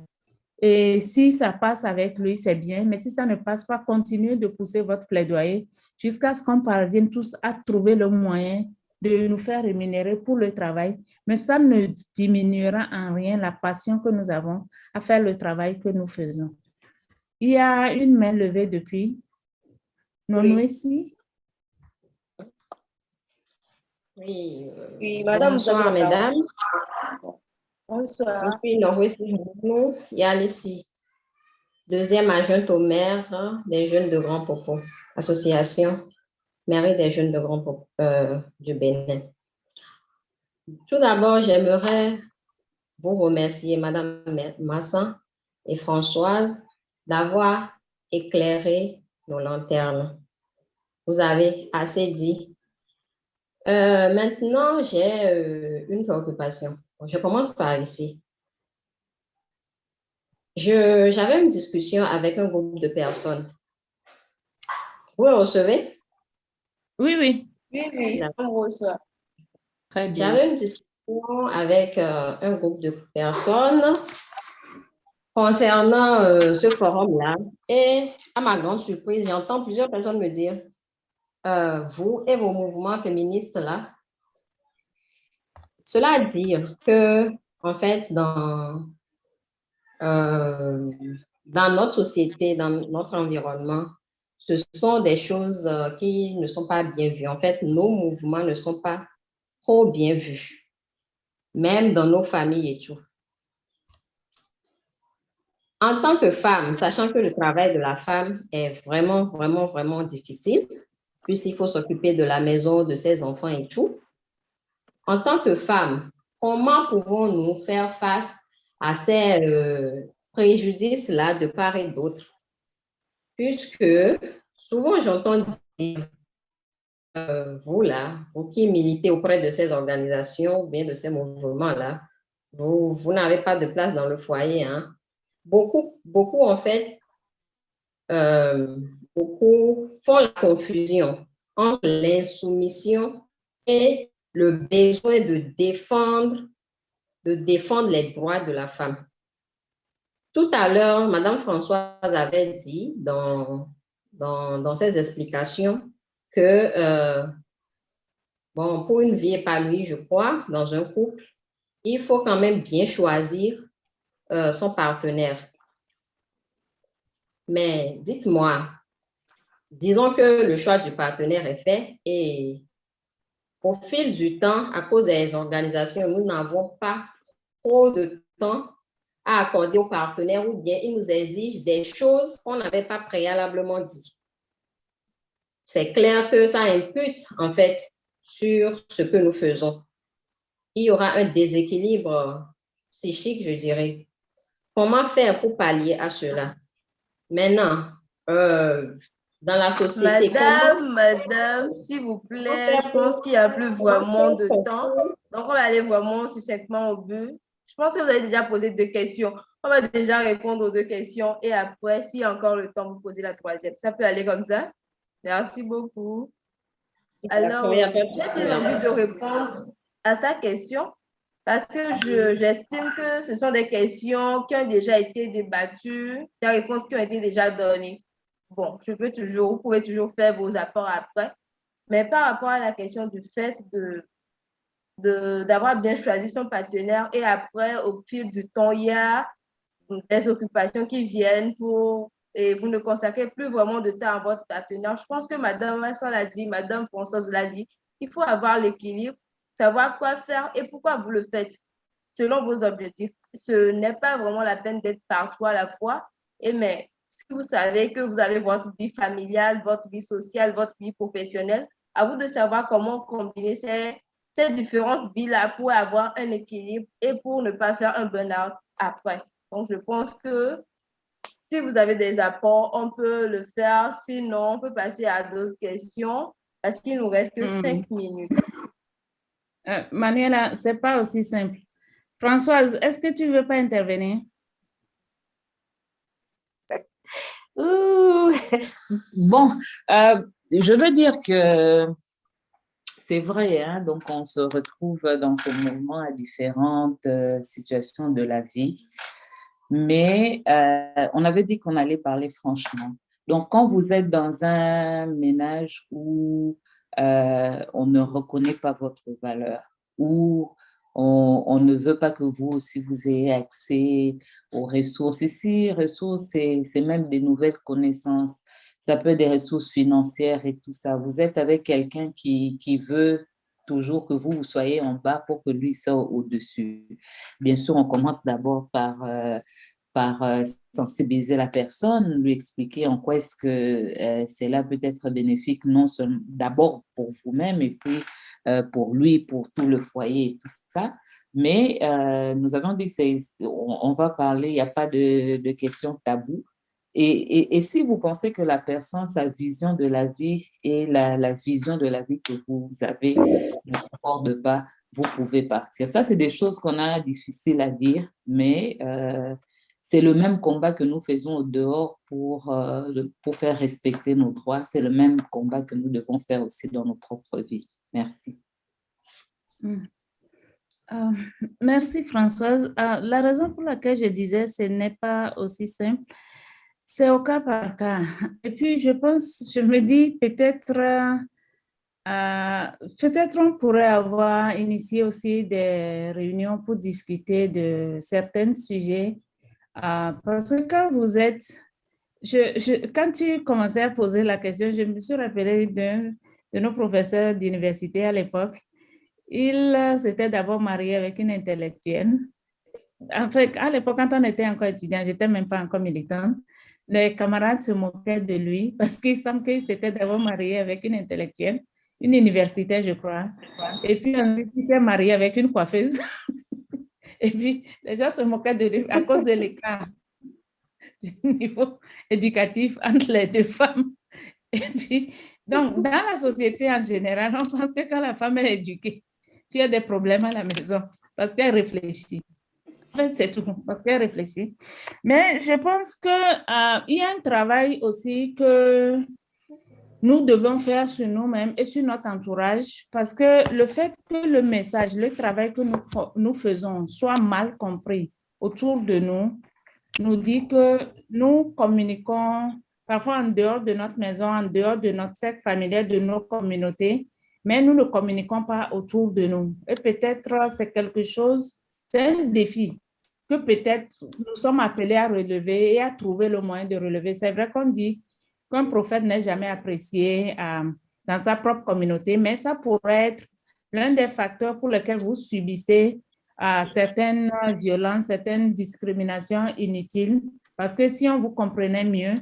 Et si ça passe avec lui, c'est bien, mais si ça ne passe pas, continuez de pousser votre plaidoyer jusqu'à ce qu'on parvienne tous à trouver le moyen de nous faire rémunérer pour le travail. Mais ça ne diminuera en rien la passion que nous avons à faire le travail que nous faisons. Il y a une main levée depuis. Non, nous ici. Oui, madame, bonsoir, mesdames. Bonsoir. Je suis Norwis Yalissi, deuxième adjointe au maire des jeunes de Grand Popo, association mairie des jeunes de Grand Popo du Bénin. Tout d'abord, j'aimerais vous remercier, Madame Massan et Françoise, d'avoir éclairé nos lanternes. Vous avez assez dit. Maintenant, j'ai une préoccupation. Je commence par ici. J'avais une discussion avec un groupe de personnes. Vous le recevez? Oui, oui. Oui, on reçoit. Très bien. J'avais une discussion avec un groupe de personnes concernant ce forum-là. Et à ma grande surprise, j'entends plusieurs personnes me dire vous et vos mouvements féministes-là, cela veut dire que, en fait, dans notre société, dans notre environnement, ce sont des choses qui ne sont pas bien vues. En fait, nos mouvements ne sont pas trop bien vus, même dans nos familles et tout. En tant que femme, sachant que le travail de la femme est vraiment, vraiment, vraiment difficile, puisqu'il faut s'occuper de la maison, de ses enfants et tout, en tant que femme, comment pouvons-nous faire face à ces préjudices-là de part et d'autre? Puisque souvent j'entends dire, vous là, vous qui militez auprès de ces organisations, bien de ces mouvements-là, vous n'avez pas de place dans le foyer. Hein? Beaucoup en fait, beaucoup font la confusion entre l'insoumission et le besoin de défendre les droits de la femme. Tout à l'heure, Madame Françoise avait dit dans ses explications que, bon, pour une vie épanouie, je crois, dans un couple, il faut quand même bien choisir son partenaire. Mais dites-moi, disons que le choix du partenaire est fait et au fil du temps, à cause des organisations, nous n'avons pas trop de temps à accorder aux partenaires ou bien ils nous exigent des choses qu'on n'avait pas préalablement dit. C'est clair que ça impute en fait sur ce que nous faisons. Il y aura un déséquilibre psychique, je dirais. Comment faire pour pallier à cela? Maintenant, dans la société. Madame, s'il vous plaît, je pense qu'il n'y a plus vraiment de temps. Donc, on va aller vraiment succinctement au but. Je pense que vous avez déjà posé 2 questions. On va déjà répondre aux 2 questions et après, s'il y a encore le temps, vous posez la 3e. Ça peut aller comme ça? Merci beaucoup. Alors, j'ai envie de répondre à sa question parce que j'estime que ce sont des questions qui ont déjà été débattues, des réponses qui ont été déjà données. Bon, vous pouvez toujours faire vos apports après, mais par rapport à la question du fait d'avoir bien choisi son partenaire et après, au fil du temps, il y a des occupations qui viennent et vous ne consacrez plus vraiment de temps à votre partenaire. Je pense que Madame Vincent l'a dit, Madame Françoise l'a dit, il faut avoir l'équilibre, savoir quoi faire et pourquoi vous le faites selon vos objectifs. Ce n'est pas vraiment la peine d'être partout à la fois, mais si vous savez que vous avez votre vie familiale, votre vie sociale, votre vie professionnelle, à vous de savoir comment combiner ces différentes vies-là pour avoir un équilibre et pour ne pas faire un burn-out après. Donc, je pense que si vous avez des apports, on peut le faire. Sinon, on peut passer à d'autres questions parce qu'il nous reste que 5 minutes. Manuela, ce n'est pas aussi simple. Françoise, est-ce que tu ne veux pas intervenir? Bon, je veux dire que c'est vrai, hein, donc on se retrouve dans ce mouvement à différentes situations de la vie, mais on avait dit qu'on allait parler franchement. Donc, quand vous êtes dans un ménage où on ne reconnaît pas votre valeur, où on ne veut pas que vous aussi vous ayez accès aux ressources. Ici, ressources, c'est même des nouvelles connaissances. Ça peut être des ressources financières et tout ça. Vous êtes avec quelqu'un qui veut toujours que vous soyez en bas pour que lui soit au-dessus. Bien sûr, on commence d'abord par sensibiliser la personne, lui expliquer en quoi est-ce que cela peut être bénéfique, non seulement d'abord pour vous-même et puis pour lui, pour tout le foyer et tout ça. Mais nous avons dit on va parler, il n'y a pas de questions taboues. Et si vous pensez que la personne, sa vision de la vie et la vision de la vie que vous avez ne s'accordent pas, vous pouvez partir. Ça, c'est des choses qu'on a difficiles à dire, mais c'est le même combat que nous faisons au dehors pour faire respecter nos droits. C'est le même combat que nous devons faire aussi dans nos propres vies. Merci. Merci Françoise. La raison pour laquelle je disais ce n'est pas aussi simple, c'est au cas par cas. Et puis je me dis peut-être on pourrait avoir initié aussi des réunions pour discuter de certains sujets. Parce que quand vous êtes, quand tu commençais à poser la question, je me suis rappelée de nos professeurs d'université à l'époque. Il s'était d'abord marié avec une intellectuelle. En fait, à l'époque, quand on était encore étudiant, je n'étais même pas encore militante, les camarades se moquaient de lui parce qu'il semble qu'il s'était d'abord marié avec une intellectuelle, une universitaire, je crois. Et puis ensuite, il s'est marié avec une coiffeuse. Et puis, les gens se moquaient de lui à cause de l'écart du niveau éducatif entre les deux femmes. Et puis, donc, dans la société en général, on pense que quand la femme est éduquée, tu as des problèmes à la maison parce qu'elle réfléchit. En fait, c'est tout, parce qu'elle réfléchit. Mais je pense qu'il y a un travail aussi que nous devons faire sur nous-mêmes et sur notre entourage, parce que le fait que le message, le travail que nous faisons soit mal compris autour de nous, nous dit que nous communiquons parfois en dehors de notre maison, en dehors de notre cercle familial, de nos communautés, mais nous ne communiquons pas autour de nous. Et peut-être c'est quelque chose, c'est un défi que peut-être nous sommes appelés à relever et à trouver le moyen de relever. C'est vrai qu'on dit qu'un prophète n'est jamais apprécié dans sa propre communauté, mais ça pourrait être l'un des facteurs pour lesquels vous subissez certaines violences, certaines discriminations inutiles, parce que si on vous comprenait mieux,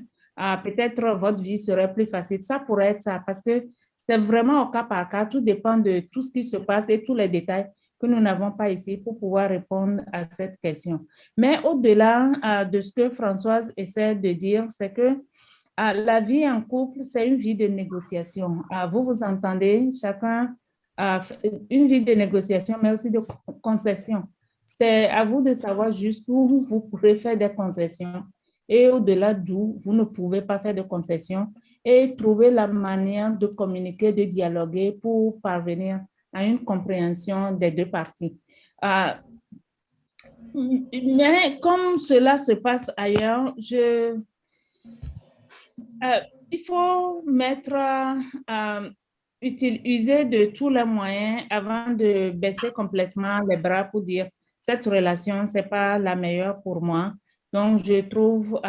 peut-être votre vie serait plus facile. Ça pourrait être ça, parce que c'est vraiment au cas par cas, tout dépend de tout ce qui se passe et tous les détails que nous n'avons pas ici pour pouvoir répondre à cette question. Mais au-delà de ce que Françoise essaie de dire, c'est que La vie en couple, c'est une vie de négociation. Vous vous entendez, chacun a une vie de négociation, mais aussi de concession. C'est à vous de savoir jusqu'où vous pourrez faire des concessions et au-delà d'où vous ne pouvez pas faire de concessions et trouver la manière de communiquer, de dialoguer pour parvenir à une compréhension des deux parties. Mais comme cela se passe ailleurs, il faut user de tous les moyens avant de baisser complètement les bras pour dire cette relation, ce n'est pas la meilleure pour moi. Donc, je trouve,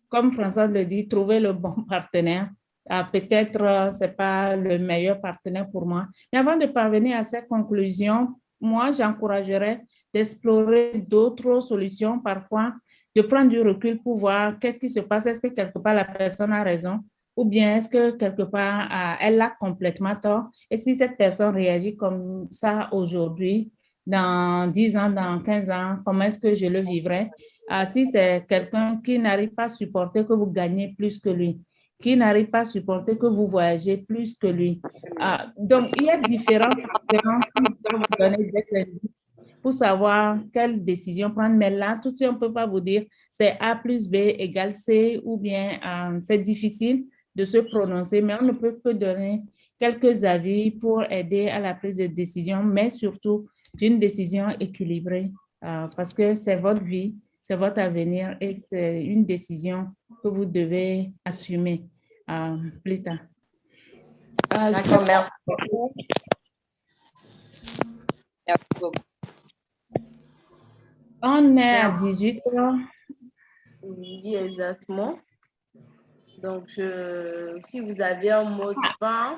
comme François le dit, trouver le bon partenaire. Peut-être ce n'est pas le meilleur partenaire pour moi. Mais avant de parvenir à cette conclusion, moi, j'encouragerais d'explorer d'autres solutions parfois, de prendre du recul pour voir qu'est-ce qui se passe. Est-ce que quelque part la personne a raison ou bien est-ce que quelque part elle a complètement tort? Et si cette personne réagit comme ça aujourd'hui, dans 10 ans, dans 15 ans, comment est-ce que je le vivrai? Si c'est quelqu'un qui n'arrive pas à supporter que vous gagnez plus que lui, qui n'arrive pas à supporter que vous voyagez plus que lui. Donc, il y a différents facteurs qui doivent vous donner des indices pour savoir quelle décision prendre. Mais là, tout de suite, on ne peut pas vous dire c'est A plus B égale C ou bien c'est difficile de se prononcer, mais on ne peut que donner quelques avis pour aider à la prise de décision, mais surtout d'une décision équilibrée parce que c'est votre vie, c'est votre avenir et c'est une décision que vous devez assumer plus tard. D'accord, merci. Merci beaucoup. On est à 18 heures. Oui, exactement. Donc, si vous avez un mot de fin.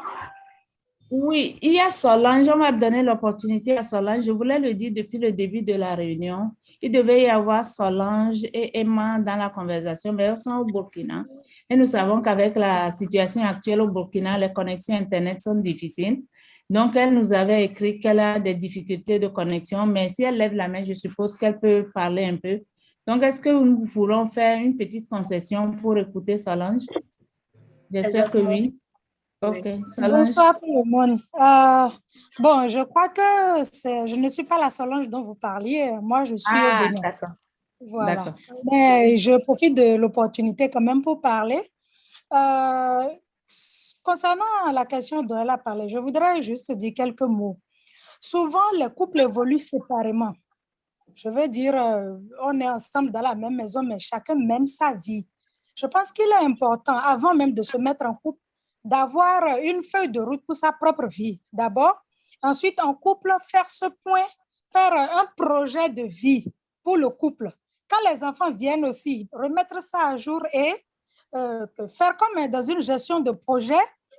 Oui, il y a Solange. On m'a donné l'opportunité à Solange. Je voulais le dire depuis le début de la réunion. Il devait y avoir Solange et Emma dans la conversation, mais elles sont au Burkina. Et nous savons qu'avec la situation actuelle au Burkina, les connexions Internet sont difficiles. Donc, elle nous avait écrit qu'elle a des difficultés de connexion, mais si elle lève la main, je suppose qu'elle peut parler un peu. Donc, est-ce que nous voulons faire une petite concession pour écouter Solange? J'espère que oui. Ok, Solange. Bonsoir tout le monde. Bon, je crois que je ne suis pas la Solange dont vous parliez. Moi, je suis au Bénin. D'accord. Voilà. Mais je profite de l'opportunité quand même pour parler. Concernant la question dont elle a parlé, je voudrais juste dire quelques mots. Souvent, les couples évoluent séparément. Je veux dire, on est ensemble dans la même maison, mais chacun mène sa vie. Je pense qu'il est important, avant même de se mettre en couple, d'avoir une feuille de route pour sa propre vie, d'abord. Ensuite, en couple, faire ce point, faire un projet de vie pour le couple. Quand les enfants viennent aussi, remettre ça à jour et faire comme dans une gestion de projet,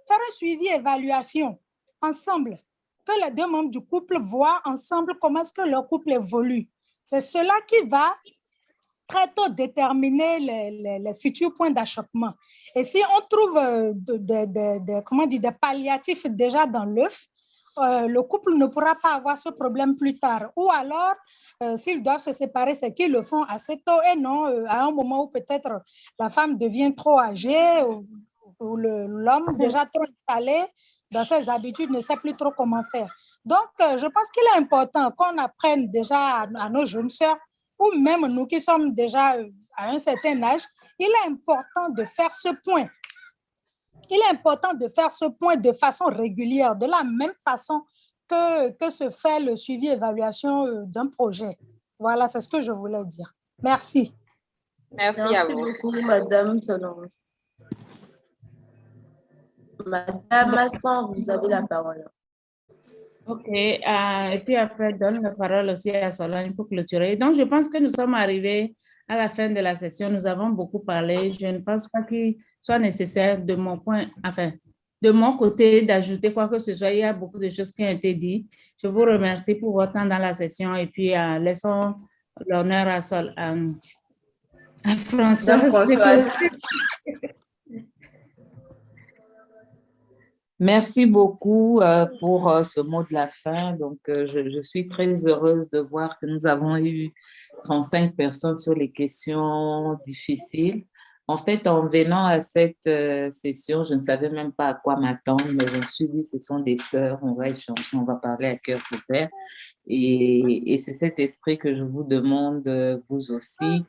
faire un suivi, évaluation ensemble. Que les deux membres du couple voient ensemble comment est-ce que leur couple évolue. C'est cela qui va très tôt déterminer les futurs points d'achoppement. Et si on trouve des palliatifs déjà dans l'œuf, le couple ne pourra pas avoir ce problème plus tard. Ou alors, s'ils doivent se séparer, c'est qu'ils le font assez tôt et non à un moment où peut-être la femme devient trop âgée ou l'homme déjà trop installé dans ses habitudes ne sait plus trop comment faire. Donc, je pense qu'il est important qu'on apprenne déjà à nos jeunes sœurs ou même nous qui sommes déjà à un certain âge, il est important de faire ce point. Il est important de faire ce point de façon régulière, de la même façon que se fait le suivi et évaluation d'un projet. Voilà, c'est ce que je voulais dire. Merci. Merci à vous. Merci beaucoup, Madame Solange. Madame Masson, vous avez la parole. OK. Et puis après, donne la parole aussi à Solange pour clôturer. Donc, je pense que nous sommes arrivés à la fin de la session. Nous avons beaucoup parlé. Je ne pense pas qu'il soit nécessaire de mon côté d'ajouter quoi que ce soit. Il y a beaucoup de choses qui ont été dites. Je vous remercie pour votre temps dans la session et puis laissons l'honneur à Françoise. Merci beaucoup pour ce mot de la fin. Donc, je suis très heureuse de voir que nous avons eu 35 personnes sur les questions difficiles. En fait, en venant à cette session, je ne savais même pas à quoi m'attendre, mais je me suis dit, ce sont des sœurs, on va échanger, on va parler à cœur ouvert. Et c'est cet esprit que je vous demande, vous aussi,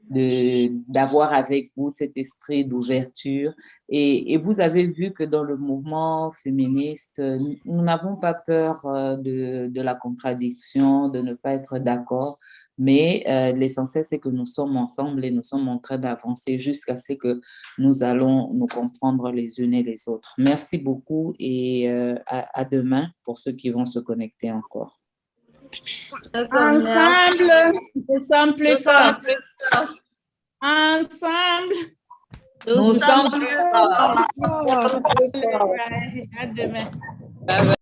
d'avoir avec vous cet esprit d'ouverture. Et vous avez vu que dans le mouvement féministe, nous n'avons pas peur de la contradiction, de ne pas être d'accord, mais l'essentiel, c'est que nous sommes ensemble et nous sommes en train d'avancer jusqu'à ce que nous allons nous comprendre les unes et les autres. Merci beaucoup et à demain pour ceux qui vont se connecter encore. Ensemble, nous sommes plus fortes. Ensemble, nous sommes plus forts. À demain. Bye bye.